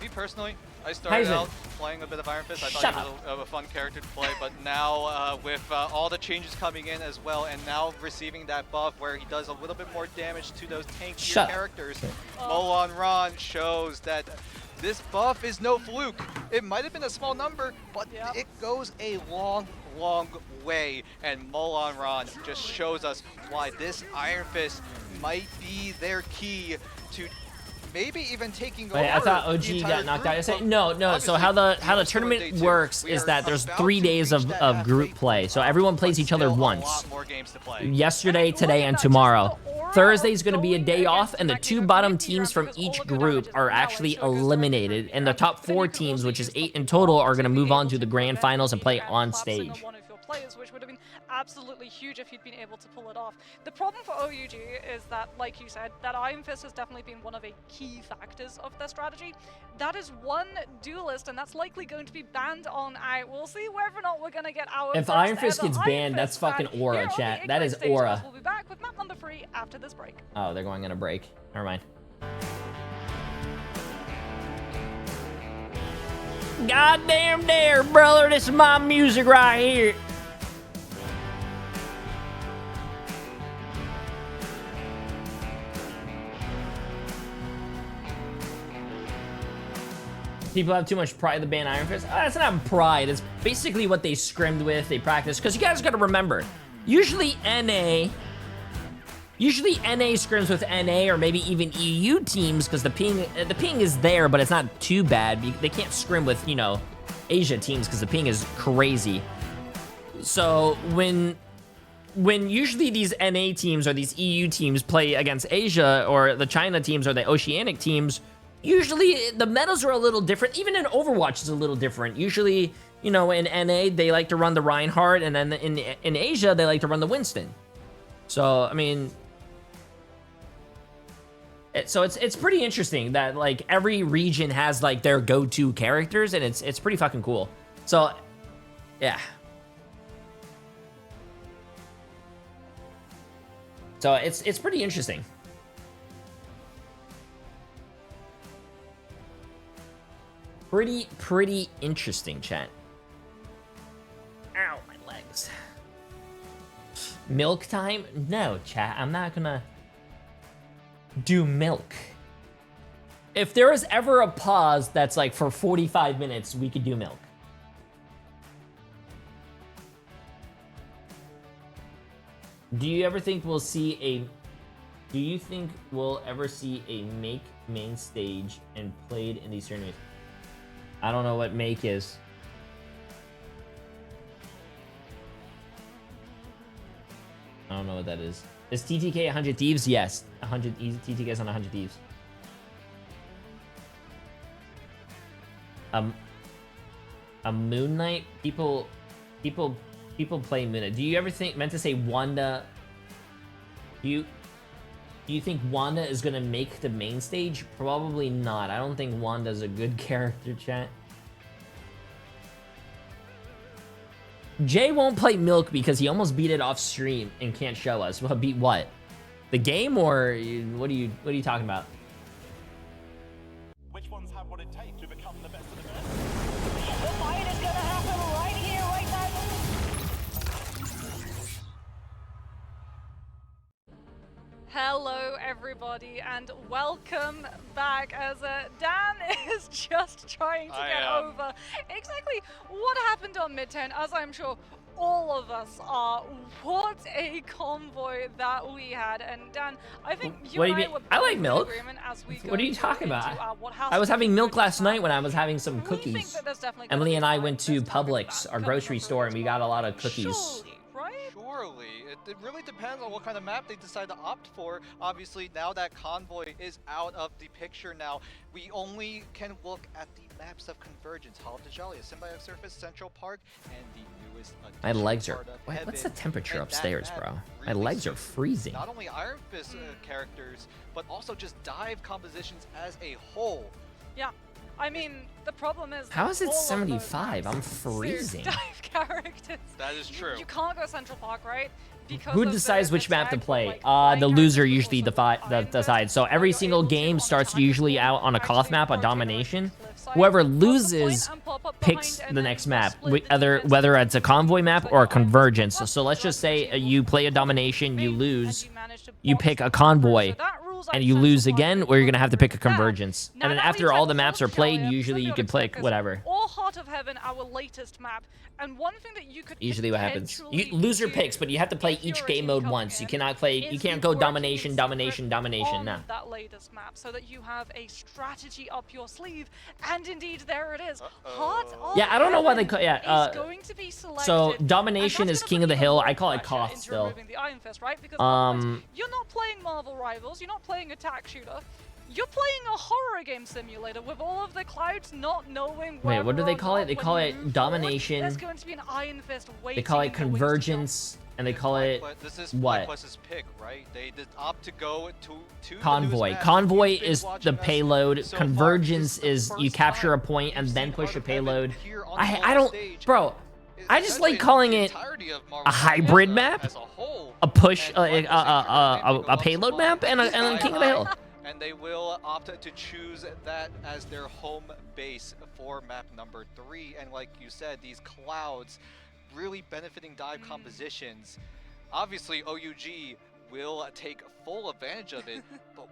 Me personally, I started Heisen. out playing a bit of Iron Fist. I Shut thought he was a fun character to play, but now with all the changes coming in as well, and now receiving that buff where he does a little bit more damage to those tankier Shut up. characters, Molan Run shows that this buff is no fluke. It might have been a small number, but Yep. it goes a long, long way, and Molan Run just shows us why this Iron Fist might be their key to maybe even taking over. Wait, I thought the OG entire got knocked group, out yesterday. but No. So obviously, how the still tournament day two. works We is are that there's about 3 to days reach of that group halfway play. So point, everyone but plays each other still a once. lot more games to play. Yesterday, today, and tomorrow. Thursday's going to be a day off, and the 2 bottom teams from each group are actually eliminated. And the top 4 teams, which is 8 in total, are going to move on to the grand finals and play on stage. Players, which would have been absolutely huge if he'd been able to pull it off. The problem for OUG is that, like you said, that Iron Fist has definitely been one of the key factors of their strategy. That is one duelist, and that's likely going to be banned on out. We'll see whether or not we're going to get our If first Iron Fist ever gets Iron banned, Fist that's fucking ban aura, here on the chat. That Ignite is Stage. aura. We'll be back with map number 3 after this break. Oh, they're going on a break. Never mind. Goddamn dare, brother. This is my music right here. People have too much pride to ban Iron Fist. That's not pride. It's basically what they scrimmed with, they practiced. Because you guys got to remember, usually NA scrims with NA or maybe even EU teams because the ping is there, but it's not too bad. They can't scrim with, you know, Asia teams because the ping is crazy. So when usually these NA teams or these EU teams play against Asia or the China teams or the Oceanic teams, usually the metas are a little different. Even in Overwatch is a little different. Usually, you know, in NA they like to run the Reinhardt, and then in Asia they like to run the Winston. So I mean, it's pretty interesting that like every region has like their go-to characters, and it's pretty fucking cool. So yeah. So it's pretty interesting. Pretty interesting, chat. Ow, my legs. Milk time? No, chat. I'm not gonna do milk. If there was ever a pause that's like for 45 minutes, we could do milk. Do you ever think we'll see a... Do you think we'll ever see a make main stage and played in these tournaments? I don't know what make is. I don't know what that is. Is TTK 100 Thieves? Yes. 100 TTK is on 100 Thieves. A Moon Knight? People play Moon Knight. Do you ever think, meant to say Wanda? Do you think Wanda is gonna make the main stage? Probably not. I don't think Wanda's a good character, chat. Jay won't play Milk because he almost beat it off stream and can't show us. Well, beat what? The game, or what are you talking about? Which ones have what it takes to become the best of the best? The fight is gonna happen right here, right now. Hello, everybody, and welcome back as Dan is just trying to get over exactly what happened on Midtown, as I'm sure all of us are. What a convoy that we had. And Dan, I think you and I were I like milk. as we What are you talking about? I I was having milk last night when I was having some cookies. Emily and I went to Publix, our grocery store, and we got a lot of cookies. Surely, right? Surely. It really depends on what kind of map they decide to opt for. Obviously, now that Convoy is out of the picture now, we only can look at the maps of Convergence, Hall of the Jolly, Symbiotic Surface, Central Park, and the newest My legs are... part of Wait, what's the Heaven. temperature And that upstairs, map bro? My really legs are suits freezing. Not only Iron Fist characters, but also just dive compositions as a whole. Yeah. I mean, the problem is... How is it all of those 75? maps I'm suit freezing. dive characters. That is true. You can't go Central Park, right? Because Who of decides the which map to tag, play? like, The flying loser characters, usually also Iron Fist, decides. So every you're single able to, game on starts attack usually roll, out on a actually Koth map, a rotate around domination. the cliffside, Whoever pop the point loses and pop up picks behind, the and next then map, split the whether defense it's a convoy map so or a your Iron Fist convergence. pop up, So let's just say actually you play a pop domination, you and lose, manage to you box pick a them convoy, through. So that rules out and you Central lose Park again, and or you're gonna have to pick a Convergence. convergence. Now And then that after leads all us the to maps Hall are of played, Jolly, usually you Symbiotic can pick Circus, whatever. or Heart of Heaven, our latest map. And one thing that you could Usually what happens. potentially Loser do picks, but you have to play if you're each a game team mode coming once. You in cannot play, is you can't you go work domination, team domination, script domination. on No. that latest map so that you have a strategy up your sleeve. And indeed, there it is. Heart of Yeah, I don't know why they Heaven call is going to be selected. So And domination that's is gonna king put of the you a hill. lot I call it pressure Koth into still. removing the Iron Fist, right? Because otherwise, Um, you're not playing Marvel Rivals, you're not playing Attack Shooter. You're playing a horror game simulator with all of the clouds not knowing where Wait, what do they call it? They call it forward. Domination. There's going to be an Iron Fist waiting They call it in the wings to convergence, and they call it This is what? FlyQuest's pick, right? They did opt to go to the Convoy. newest map. Convoy You've been is watching the us payload. so far. Convergence This the is you first capture a time point and we've then seen push Heart a of Heaven payload. here on the I global don't, stage. bro. I just Essentially, like calling the it entirety of Marvel a hybrid as map, as a whole. a push, And FlyQuest a payload map, and a King of the Hill. And they will opt to choose that as their home base for map number 3. And like you said, these clouds really benefiting dive compositions. Obviously, OUG will take full advantage of it, but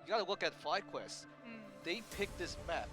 you gotta look at FlyQuest. They picked this map.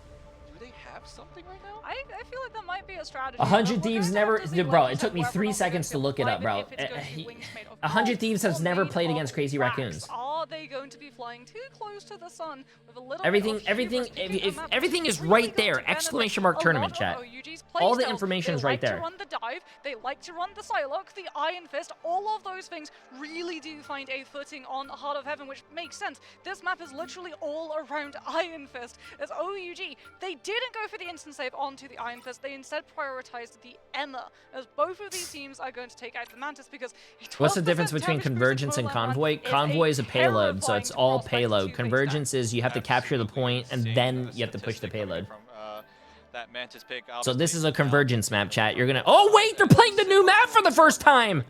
Do they have something right now? I feel like that might be a strategy. 100 But we're Thieves going to never, have to see bro. what It took me we're 3 not seconds to going look it fly, up, bro. if it's going to be wings made of 100 gold Thieves has or never made played of against Crazy wax. Raccoons. Are they going to be flying too close to the sun with a little Everything, bit of everything, hubris, picking a if map that's everything is really right going there! to benefit Exclamation mark a tournament lot chat. of OUG's All the playstyles. information's They right like there. to run the dive, they like to run the Psylocke, the Iron Fist, all of those things really do find a footing on Heart of Heaven, which makes sense. This map is literally all around Iron Fist. As OUG, they didn't go for the instant save onto the Iron Fist, they instead prioritized the Emma, as both of these teams are going to take out the Mantis because What's the 12% difference between damage boost convergence and equivalent convoy? is Convoy is a payload, so it's terrifying all prospect payload. to face Convergence is you have to capture the Absolutely point and insane then you have to push the statistic coming payload. from, that Mantis pick. So this Obviously, is a convergence map, chat. You're gonna. Oh wait, they're playing the new map for the first time.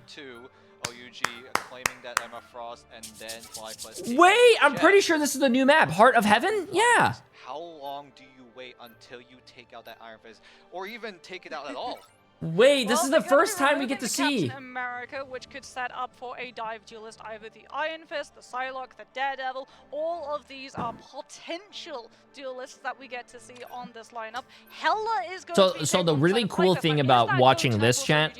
OUG claiming that Emma Frost and then FlyQuest. Wait, I'm pretty sure this is the new map. Heart of Heaven? Yeah. How long do you wait until you take out that Iron Fist, or even take it out at all. Wait, this is the first time we get to see. Captain America, which could set up for a dive duelist, either the Iron Fist, the Psylocke, the Daredevil. All of these are potential duelists that we get to see on this lineup. Hela is going to be so the really cool thing about watching this, chat,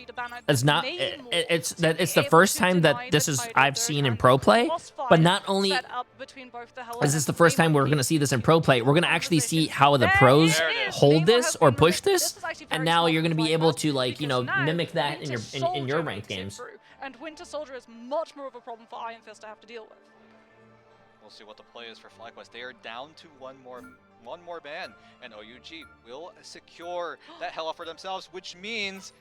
is not it's the first time that I've seen in pro play, but not only is this the first time we're gonna see this in pro play, we're gonna actually see how the pros hold this or push this, and now you're gonna be able to, like, you know, mimic that in your ranked games. And Winter Soldier is much more of a problem for Iron Fist to have to deal with. We'll see what the play is for FlyQuest. They are down to one more ban, and OUG will secure that Hela for themselves, which means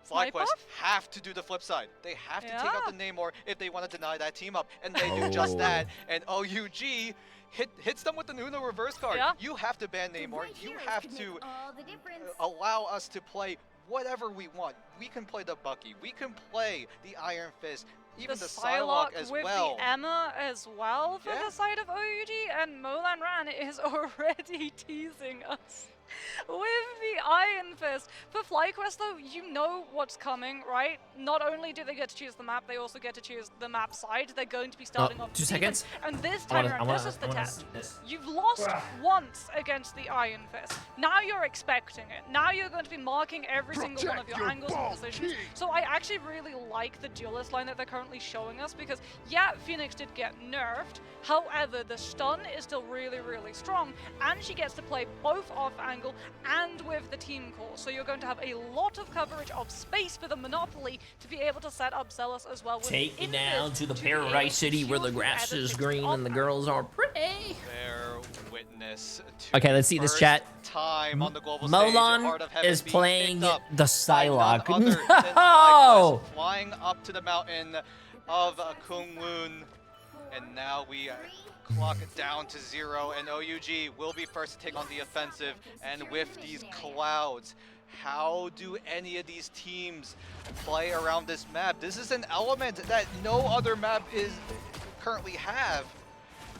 FlyQuest have to do the flip side. They have to take out the Namor if they want to deny that team up, and they do just that. And OUG hits them with the Nuno reverse card. Yeah. You have to ban Namor. You have to allow us to play whatever we want. We can play the Bucky. We can play the Iron Fist. Even the Psylocke as with well. The Emma as well for the side of OUG, and Molan Ran is already teasing us with the Iron Fist. For FlyQuest, though, you know what's coming, right? Not only do they get to choose the map, they also get to choose the map side. They're going to be starting off 2 seconds. And this time around, this is the test. You've lost once against the Iron Fist. Now you're expecting it. Now you're going to be marking every single one of your angles and positions. So I actually really like the duelist line that they're currently showing us, because yeah, Phoenix did get nerfed. However, the stun is still really, really strong, and she gets to play both off angle and with the team core. So you're going to have a lot of coverage of space for the Monopoly to be able to set up Zealous as well. Take me down to the Paradise City where the grass is green and the girls are pretty. Bear witness to okay, let's see this chat. Time on the global Molan stage, is playing the Psylocke. No! Flying up to the mountain of Kunlun, and now we clock it down to 0, and OUG will be first to take on the offensive. And with these clouds, how do any of these teams play around this map? This is an element that no other map is currently have.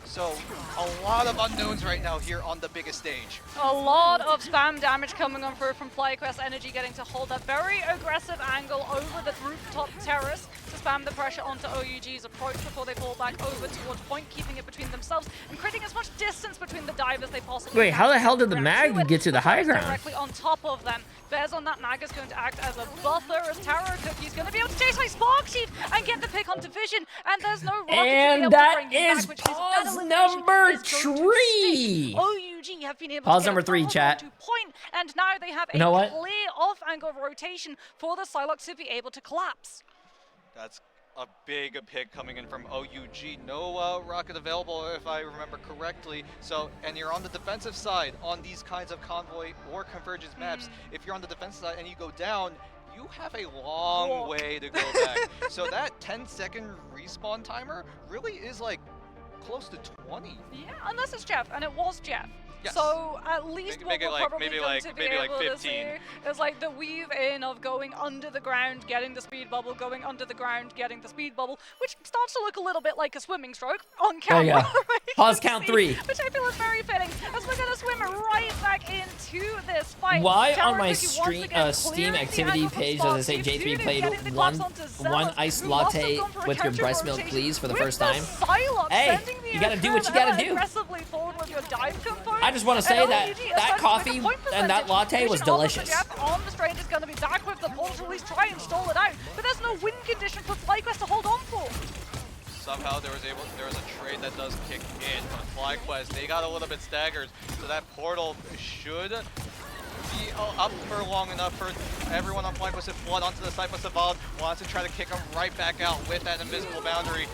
So a lot of unknowns right now here on the biggest stage. A lot of spam damage coming on through from FlyQuest Energy, getting to hold that very aggressive angle over the rooftop terrace to spam the pressure onto OUG's approach before they fall back over towards point, keeping it between themselves and creating as much distance between the divers as they possibly can. Wait, how the hell did the mag get to the high ground? Directly on top of them. Bears on that mag is going to act as a buffer, as Taro Cookie's going to be able to chase my Spark Sheet and get the pick on Division, and there's no rocket and to be able that to bring him is back, pause number 3. OUG have been able pause to number 3, chat. To point, and now they have a clear off-angle rotation for the Psylocke to be able to collapse. That's a big pick coming in from OUG. No rocket available, if I remember correctly. So, and you're on the defensive side on these kinds of convoy or convergence maps. If you're on the defensive side and you go down, you have a long way to go back. So that 10-second respawn timer really is like close to 20. Yeah, unless it's Jeff, and it was Jeff. Yes. So at least make what we're probably going to be able 15. to see is like the weave in of going under the ground, getting the speed bubble, going under the ground, getting the speed bubble, which starts to look a little bit like a swimming stroke on camera. There you go. Pause count 3. Which I feel is very fitting, as we're going to swim right back into this fight. Why on my Steam activity page does it say J3 played one iced latte with your breast milk, please, for the first time? Hey, you gotta do what you gotta do. I just want to say that coffee and that latte was delicious. On the Strange is going to be back with the pulse release, try and stall it out, but there's no win condition for FlyQuest to hold on for. Somehow there was a trade that does kick in from FlyQuest. They got a little bit staggered, so that portal should be up for long enough for everyone on FlyQuest to flood onto the site. But Savald wants to try to kick them right back out with that invisible boundary.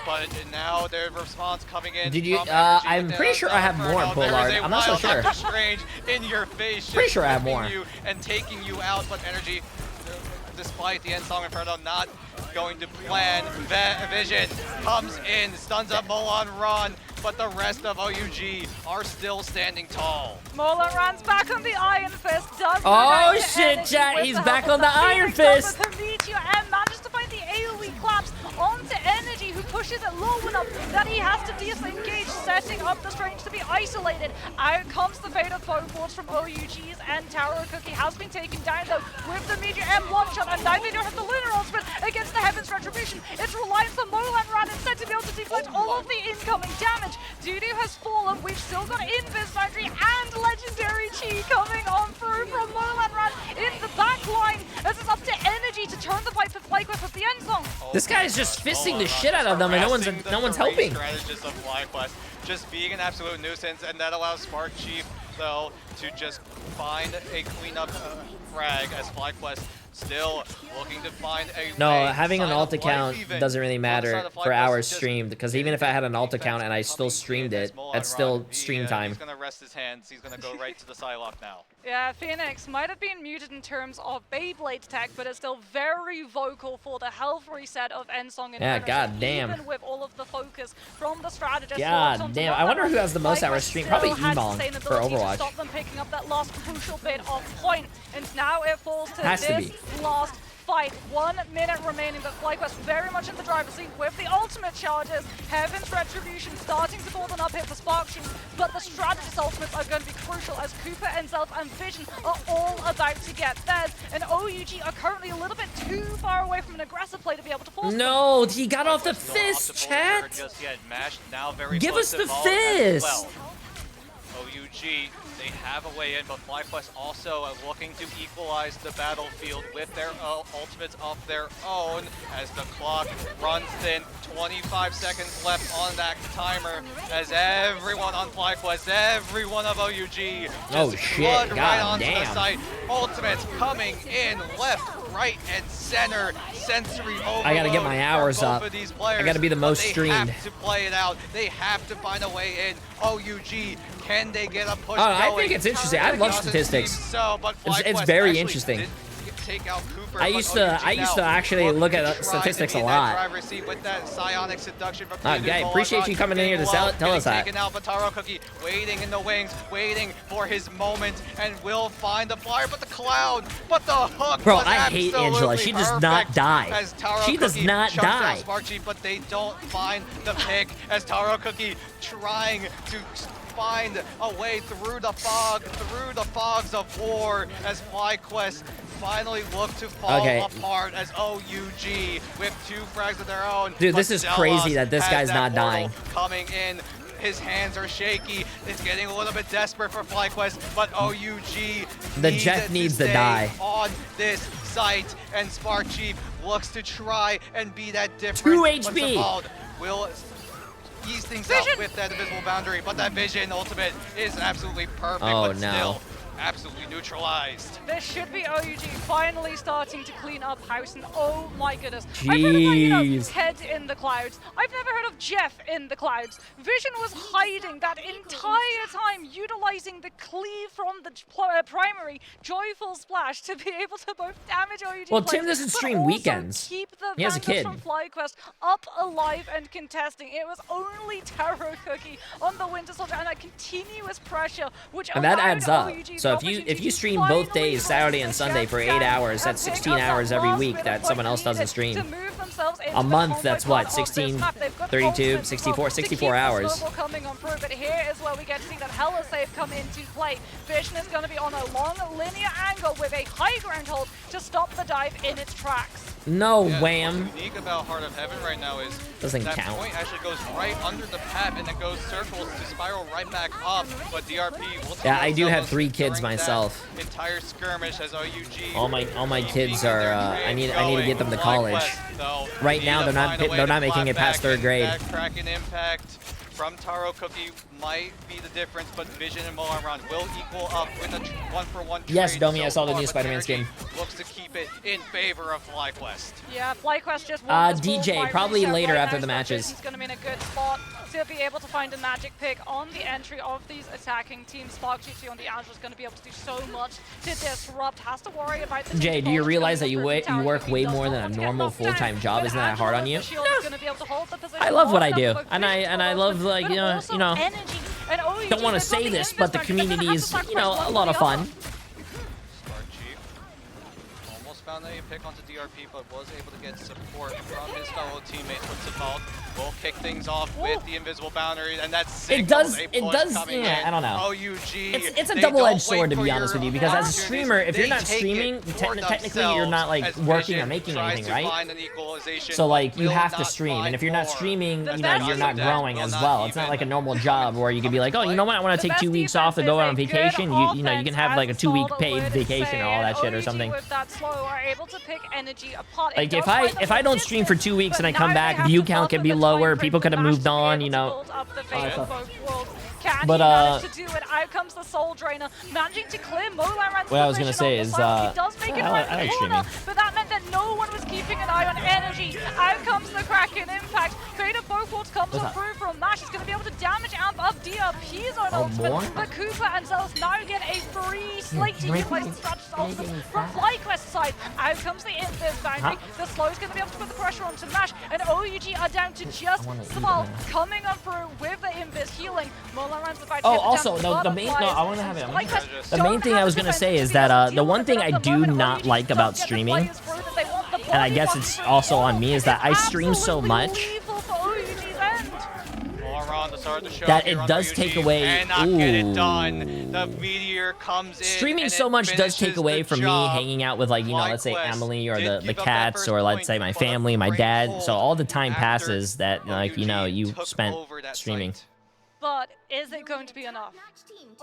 But now their response coming in. Did you? I'm pretty sure I have more, Pollard. I'm not so sure. Strange in your face. Pretty sure I have more. You and taking you out, but Energy, despite the end song Inferno, not going to plan. Vision comes in, stuns up Molan Ran, but the rest of OUG are still standing tall. Molan Ran's back on the Iron Fist. Oh shit, chat, he's back on the Iron Fist. And manages to find the AoE collapse onto Energy, who pushes it low enough that he has to disengage, set setting up the Strange to be isolated. Out comes the fate of both boards from OUGs, and Taro Cookie has been taken down though with the Meteor M1 shot, and now they don't have the Lunar Ultimate against the Heaven's Retribution. It's reliance on Molan Ran instead to be able to deflect all of the incoming damage. Dudu has fallen. We've still got Invis Foundry and Legendary Chi coming on through from Molan Ran in the back line, as it's up to Energy to turn the fight for FLYQUEST with the end zone. This guy is just fisting the shit out of them, and no one's helping. Strategist of FLYQUEST just being an absolute nuisance, and that allows Spark Chief though to just find a cleanup frag as FLYQUEST still looking to find a No, way having an sign alt of account life even doesn't really matter outside of for FLYQUEST. hours Just streamed, because even if I had an alt account and I still defense streamed coming it, in as that's Molan still Ran. stream time. He's gonna rest his hands. He's gonna go right to the Psylocke now. Yeah, Phoenix might have been muted in terms of Beyblade tech, but is still very vocal for the health reset of Ensong and Yeah, Finish, goddamn. even with all of the focus from the strategist. God damn, I wonder who has the most hours streamed. Probably Emon for Overwatch. Stop them picking up that last crucial bit of point, and now it falls to Has to this be. last fight. 1 minute remaining, but FLYQUEST very much in the driver's seat with the ultimate charges. Heaven's Retribution starting to build an up hit for Spark Shoes, but the strategist ultimates are going to be crucial as Cooper and Zelf and Vision are all about to get theirs, and OUG are currently a little bit too far away from an aggressive play to be able to force them. No, he got off the Still off fist, the board chat. just yet. Mashed now very Give close us to the involved as fist. well. OUG, they have a way in, but FLYQUEST also looking to equalize the battlefield with their ultimates of their own as the clock runs thin. 25 seconds left on that timer as everyone on FLYQUEST, everyone of OUG Oh, just shit. flood right God onto the damn. site. Ultimates coming in left, right, and center. Sensory overload. I gotta get my hours for both up. of these players, I gotta be the but most they streamed. have to play it out. They have to find a way in. OUG, can they get a push I going? think it's interesting. I love Doesn't statistics. seem So, but It's FLYQUEST very actually interesting. did take out Cooper, I but used to OUG now actually looking look to at try to statistics be a in that lot. driver's seat with that psionic seduction from Guy, Cleveland appreciate Bulldog. you coming in here to Getting tell us that. taken out, but Taro Cookie waiting in the wings, waiting for his moment, and will find the flyer, but the cloud, but the hook. Bro, was I hate Angela. absolutely She does not perfect die. as Taro She does Cookie not chunks out die. Sparky, but they don't find the pick as Taro Cookie trying to find a way through the fogs of war as FLYQUEST finally look to fall apart as OUG with 2 frags of their own. Dude, But this is Zealous crazy that this has guy's that not dying. portal coming in. His hands are shaky. It's getting a little bit desperate for FLYQUEST, but OUG The Jeff needs to stay die. on this site, and Spark Chief looks to try and be that difference. 2 But HP. Savald will ease things up with that invisible boundary, but that vision ultimate is absolutely perfect, Oh, but no. still absolutely neutralized. This should be OUG finally starting to clean up house, and oh my goodness. I've heard of, like, you know, Jeez. Ted in the clouds. I've never heard of Jeff in the clouds. Vision was hiding that entire time, utilizing the cleave from the primary Joyful Splash to be able to both damage OUG Well, players, Tim doesn't but stream also weekends. keep the He has a Vanguards kid. from FLYQUEST up, alive, and contesting. It was only Taro Cookie on the Winter Soldier, and that continuous pressure, which And that allowed adds up. OUG So the if you to stream both finally days, Saturday and hold Sunday, the for 8 Jets hours, down that's and pick 16 up that hours every last week bit of that point someone else doesn't needed stream. to move themselves into A the month, combo that's part what, of 16, this map. They've got 32, ultimate 64, to 64 keep the hours. snowball coming on through, but here is where we get to see that Hella Save come into play. Vision is going to be on a long linear angle with a high ground hold to stop the dive in its tracks. No, Yeah, wham. What's unique about Heart of Heaven right now is Doesn't that count. point actually goes right under the pap and then goes circles to spiral right back up. But DRP will Yeah, I do have Zealous 3 kids during myself. that entire skirmish as OUG. All my kids keeping are. their I trade need to going. get them to college. FLYQUEST, though, Right need now, to they're find a way not to making clap it past back, 3rd grade. That Kraken impact from Taro Cookie might be the difference, but Vision and Molan will equal up with a 1-for-1 trade. Yes, Domi, I so saw the far, new but Spider-Man Synergy skin. looks to keep it in favor of FLYQUEST. Yeah, FLYQUEST just won this DJ, bullfight probably reset later right after now, the so matches. He's going to be in a good spot to be able to find a magic pick on the entry of these attacking teams. Spark GT on the Azure is going to be able to do so much to disrupt. Has to worry about the Jay, do you team realize that you focus you work Tower way does more not than a want to get normal knocked down, full-time job? but Isn't that hard on you? Angela Shield is going to be able to hold the position, I love what I lock do, up both and Vision I love, like, but you know, also energy. And OUG don't want to has got say the this, but the infrastructure, community but is, has to you know, sacrifice a one lot for of the fun. other. Spark Chief almost found a pick onto DRP, but was able to get support from his fellow teammates. But Safal will kick things off with the invisible boundary, and that's It does, yeah, I don't know. OUG, it's a double-edged sword, to be honest with you, because as a streamer, if you're not streaming, technically you're not like working or making anything, right? So like you have to stream, and if you're not streaming, you know, you're not growing as well. It's not like a normal job where you could be like, oh, you know what, I want to take 2 weeks off to go out on vacation. You know, you can have like a 2-week paid vacation or all that shit or something. Like if I don't stream for 2 weeks and I come back, view count can be lower. People could have moved on, you know. But to do it. Out comes the Soul Drainer, managing to clear Molanran's what I was gonna say is, he does make it right I like corner, streaming. but that meant that no one was keeping an eye on Energy. Out comes the Kraken Impact. Fate of both worlds comes through from Mash. He's gonna be able to damage amp up DRP's on ultimate, but Cooper and Zealous now get a free slate to utilize the Strategist ultimate from FlyQuest's side. Out comes the Invis boundary. The Slow's gonna be able to put the pressure onto Mash, and OUG are down to just Smal coming up through with the Invis healing. Oh, also, the main thing I was gonna say is that the one thing I do not like about streaming, and I guess it's also on me, is that I stream so much that it does take away. The meteor comes in. Streaming so much does take away from me hanging out with, like, you know, let's say Emily or the cats, or let's say my family, my dad. So all the time passes that, like, you know, you spent streaming. But is it going to be enough?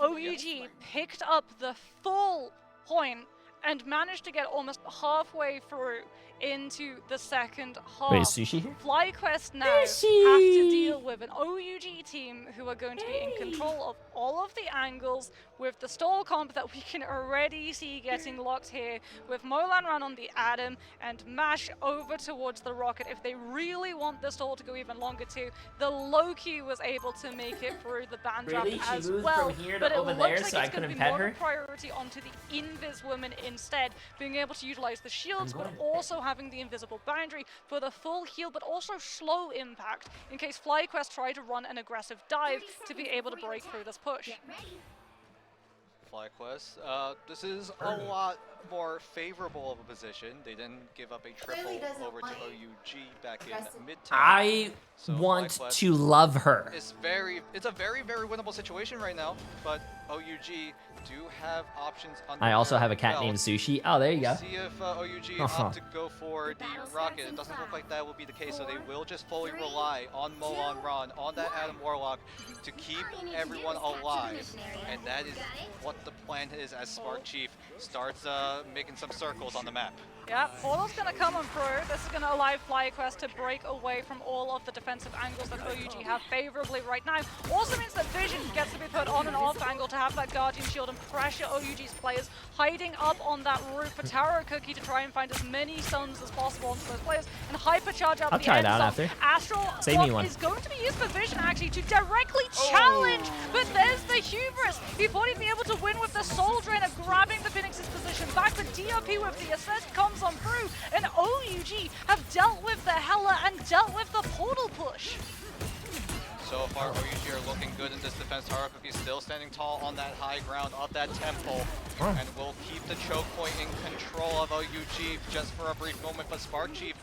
OUG picked up the full point and managed to get almost halfway through into the second half. Wait, is Sushi here? FlyQuest now have to deal with an OUG team who are going to be in control of all of the angles with the stall comp that we can already see getting locked here with Molanran on the Adam and Mash over towards the Rocket. If they really want the stall to go even longer too, the Loki was able to make it through the band drop as well. But it looks like it's going to be more of a priority onto the Invis woman instead, being able to utilize the shields, but also having the invisible boundary for the full heal, but also slow impact in case FlyQuest try to run an aggressive dive to be able to break through this push. FlyQuest, this is a lot more favorable of a position. They didn't give up a triple over to OUG back in mid-time. I want to love her. It's a very, very winnable situation right now, but OUG do have options under I also have a cat belt. named Sushi. Oh, there you go. See if OUG opt to go for the Rocket. It doesn't look like that will be the case, so they will just fully rely on Molanran, on that Adam Warlock, to keep everyone alive. And that is what the plan is as Spark Chief starts making some circles on the map. Yeah, Portal's going to come on through. This is going to allow FlyQuest to break away from all of the defensive angles that OUG have favorably right now. Also means that Vision gets to be put on and off angle to have that Guardian Shield and pressure OUG's players hiding up on that roof for Taro Cookie to try and find as many stuns as possible onto those players and hypercharge out the end zone. Astral is going to be used for Vision actually to directly challenge, but there's the hubris. He thought he'd be able to win with the Soul Drainer grabbing the Phoenix's position back, but DRP with the assist comes on through, and OUG have dealt with the Hela and dealt with the portal push. So far, OUG are looking good in this defense. Taro Cookie still standing tall on that high ground of that temple, and will keep the choke point in control of OUG just for a brief moment, but Spark Chief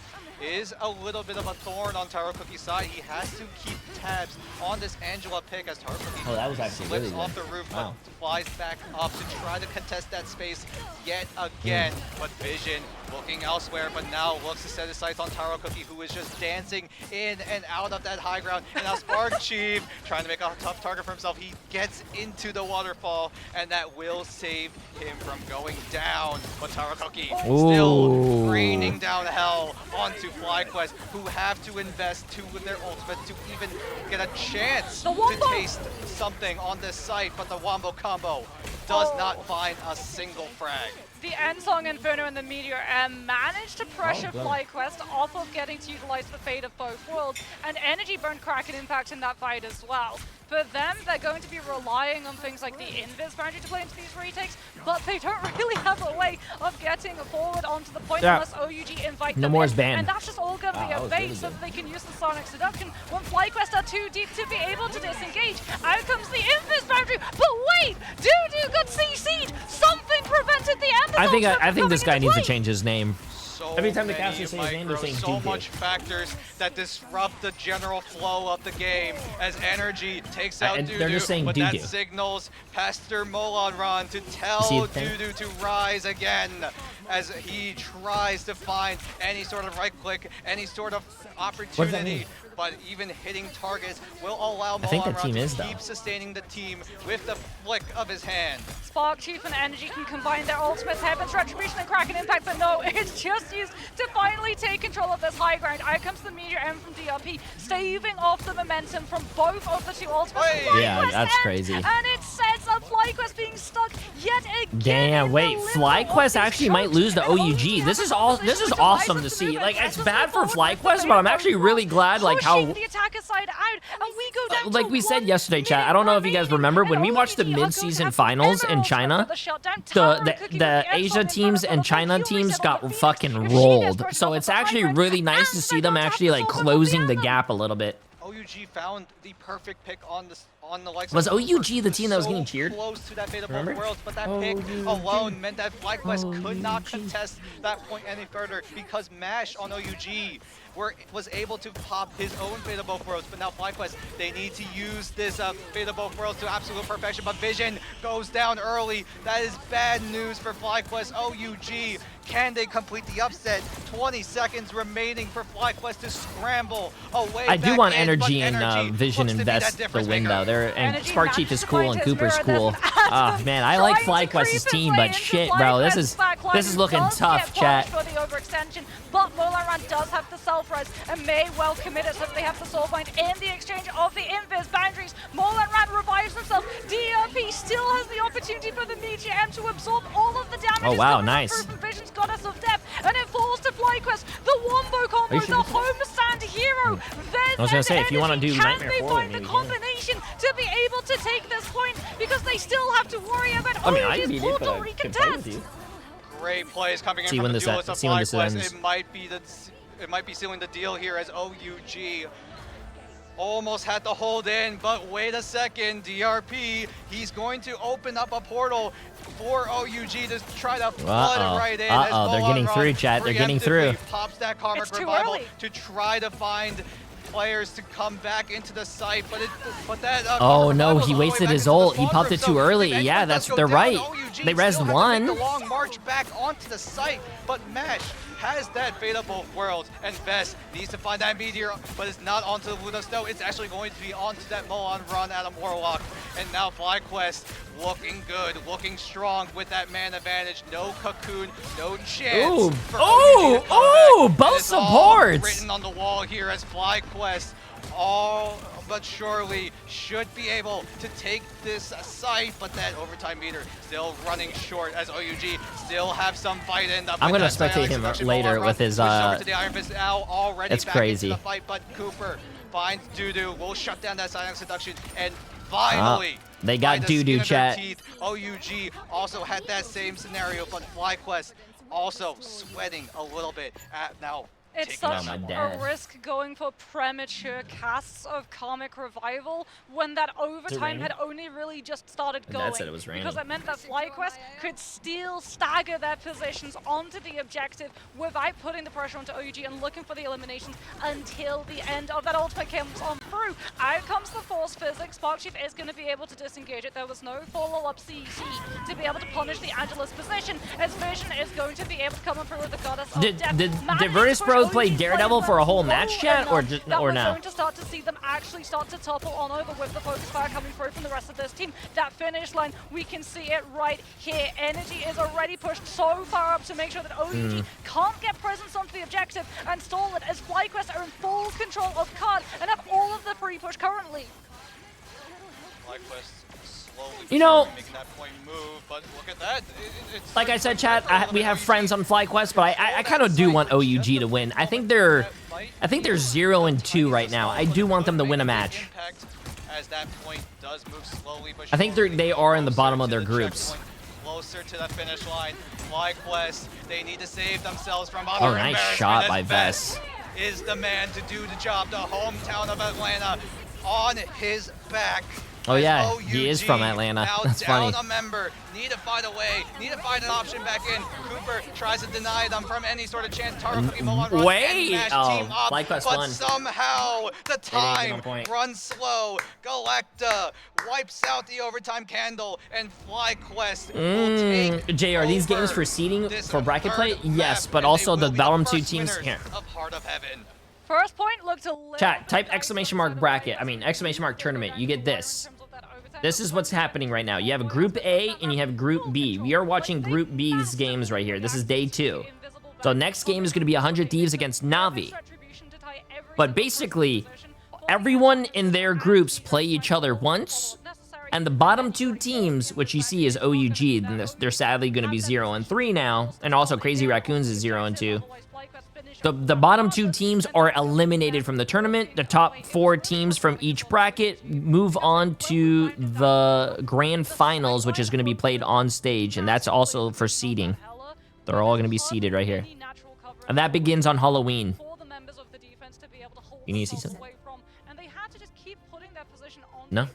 is a little bit of a thorn on Taro Cookie's side. He has to keep tabs on this Angela pick as Taro Cookie slips off the roof, but flies back up to try to contest that space yet again. But Vision looking elsewhere, but now looks to set his sights on Taro Cookie, who is just dancing in and out of that high ground. And now Spark Chief trying to make a tough target for himself. He gets into the waterfall, and that will save him from going down. But Taro Cookie still raining down hell onto FlyQuest, who have to invest two with their ultimate to even get a chance to taste something on this site, but the Wombo combo does not find a single frag. The Endsong Inferno and the Meteor managed to pressure FlyQuest off of getting to utilize the fate of both worlds, and Energy burned Kraken Impact in that fight as well. For them, they're going to be relying on things like the Invis boundary to play into these retakes, but they don't really have a way of getting forward onto the point unless OUG invite them in. And that's just all going to be a bait so that they can use the Sonic Seduction when FlyQuest are too deep to be able to disengage. Out comes the Invis boundary, but wait! Dudu got CC'd! Something prevented the Embers. I think this guy needs to change his name. so Every time the many caster says his name, they're micros, saying so Dudu. much factors that disrupt the general flow of the game as Energy takes out And Dudu, they're just saying but that Dudu. signals Pastor Molanron to tell See the thing? Dudu to rise again as he tries to find any sort of right click, any sort of What does that opportunity. mean? But even hitting targets will allow I think that Molanron team to is, though. keep sustaining the team with the flick of his hand. Spark, Chief, and Energy can combine their ultimates, Heaven's Retribution, and Kraken Impact, but no, it's just used to finally take control of this high ground. Out comes the Meteor M from DRP, staving off the momentum from both of the two ultimates. Hey! Yeah, FlyQuest that's ends, crazy. And it sets up FlyQuest being stuck yet again. Damn, in wait, the limbo FlyQuest of actually these might chokes, lose to and OUG. This is OUG this is position awesome to devices see. move Like, and it's just bad for move forward with FlyQuest, the but I'm Rainbow actually really Road, glad like how pushing the attacker side out, and we go down like to we said 1 yesterday, chat. I don't know if you guys remaining, remember and when we watched the OUG are going to mid-season have finals in Emeralds China. for the shutdown. The Taro Cookie with the edge Asia on teams the and front, China but teams Fury got said, fucking if she rolled. gets pushed So off it's the high actually ground, really nice to and see they're them going to have actually to like solve it closing with the the gap a little bit. OUG found the perfect pick on the likes Was of OUG Cooper, the team that was so getting cheered? close to that Beta Bowl Remember? Worlds, but that pick alone meant that FlyQuest could not contest that point any further because Mash on OUG was able to pop his own Beta Bowl Worlds, but now FlyQuest, they need to use this Beta Bowl Worlds to absolute perfection, but Vision goes down early. That is bad news for FlyQuest. OUG, can they complete the upset? 20 seconds remaining for FlyQuest to scramble away. I do back want in, Energy but and Vision looks to be that invest the difference win maker. though. They're and Energy Spark Chief is managed to cool find and his Cooper's mirror. cool. There's an Ah Atom man, I like trying to creep FlyQuest's his team, way but into shit, bro, this FlyQuest's is backline, looking does tough, get chat. punished for the overextension, but Molanron does have the self-res and may well commit it, so they have the soulbind in the exchange of the invis boundaries. Molanron revives himself. DRP still has the opportunity for the Meteor M to absorb all of the damage. Oh wow, nice. Vision's Goddess of Death, and it falls to FlyQuest. The wombo combo, Are you sure? the homestand hero. I was gonna say, if you wanna do can Nightmare they Forward, find the maybe, yeah. combination to be able to take this point? Because they still have to worry about I mean, I OUG's beat it, but Portal I can play with recontest. you. Great plays coming in See from when the this duelist of see when this FlyQuest. ends. It might be sealing the deal here as OUG almost had to hold in, but wait a second, DRP, he's going to open up a portal for OUG to try to flood it right in. as They're getting Molanron through, chat. They're getting through. preemptively pops that Karmic It's too Revival early. to try to find players to come back into the site, but that Oh Karmic no, Revival's he all the way wasted back his into the ult. He spawn popped room, it too so early. the Yeah, Edge that's does go they're down. right. OUG They rezzed still has to one. make the long march back onto the site, but Mesh has that Beta Bowl Worlds, and Vest needs to find that Meteor, but it's not onto the Luna Snow, it's actually going to be onto that Molanron Adam Warlock, and now FlyQuest looking good, looking strong with that man advantage, no Cocoon, no chance Ooh, for OUG to come back. And both it's all supports. written on the wall here as FlyQuest all but surely should be able to take this site, but that overtime meter still running short as OUG still have some fight in. I'm gonna spectate him later with his It's crazy. The fight, but Cooper finds Dudu, will shut down that silent seduction, and finally they got by the skin Dudu, of their chat. teeth, OUG also had that same scenario, but FlyQuest also sweating a little bit at now. It's taking such my a dad. risk going for premature casts of Karmic Revival when that overtime raining? had only really just started My going. dad said it was raining. Because it meant that FlyQuest could still stagger their positions onto the objective without putting the pressure onto OUG and looking for the eliminations until the end of that ultimate comes on through. Out comes the Force Physics. Spark Chief is going to be able to disengage it. There was no follow-up CC to be able to punish the Angelus position, as Vision is going to be able to come on through with the Goddess of Death. Did Managed Virtus to Pro push play OUG's Daredevil for a whole match, chat, or that or we're no? going to start to see them actually start to topple on over with the focus fire coming through from the rest of this team. That finish line, we can see it right here. Energy is already pushed so far up to make sure that OUG can't get presence onto the objective and stall it, as FlyQuest are in full control of card and have all of the free push currently. FlyQuest slowly You know, making that point move, but look at that. It's Like I said, chat, we have friends on FlyQuest, but I kind of do want OUG to win. I think they're 0-2 right now. I do want them to win a match. Impact as that point does move slowly, but I think surely they are in the bottom closer of their to the groups. checkpoint, closer to the finish line. FlyQuest, they need to save themselves from Oh, utter nice embarrassment shot as by Vest Vest. is the man to do the job. The hometown of Atlanta on his back. Oh, as yeah, OUG he is from Atlanta. Now That's down funny. a member. Need to find a way. Need to find an option back in. Cooper tries to deny them from any sort of chance. Taro Cookie, Molan Run, Wait! and Mash Oh, team up. FLYQUEST But won. somehow the get on time point. runs slow. Galacta wipes out the overtime candle, and FLYQUEST will take JR, these games over for seeding this for bracket play? third Yes, map, but and also they the will be bottom two first teams winners here. of Heart of Heaven. First point looked a little Chat, bit type dicey exclamation for mark the bracket. Vikings. I mean, exclamation mark tournament. You get this. In terms of that overtime, This is what's happening right now. You have Group A and you have Group B. We are watching Group B's games right here. This is day 2. So next game is going to be 100 Thieves against Na'Vi. But basically, everyone in their groups play each other once. And the bottom 2 teams, which you see is OUG, and they're sadly going to be 0-3 now. And also Crazy Raccoons is 0-2. The bottom 2 teams are eliminated from the tournament. The top 4 teams from each bracket move on to the grand finals, which is going to be played on stage, and that's also for seeding. They're all going to be seeded right here. And that begins on Halloween. You need to see something? No?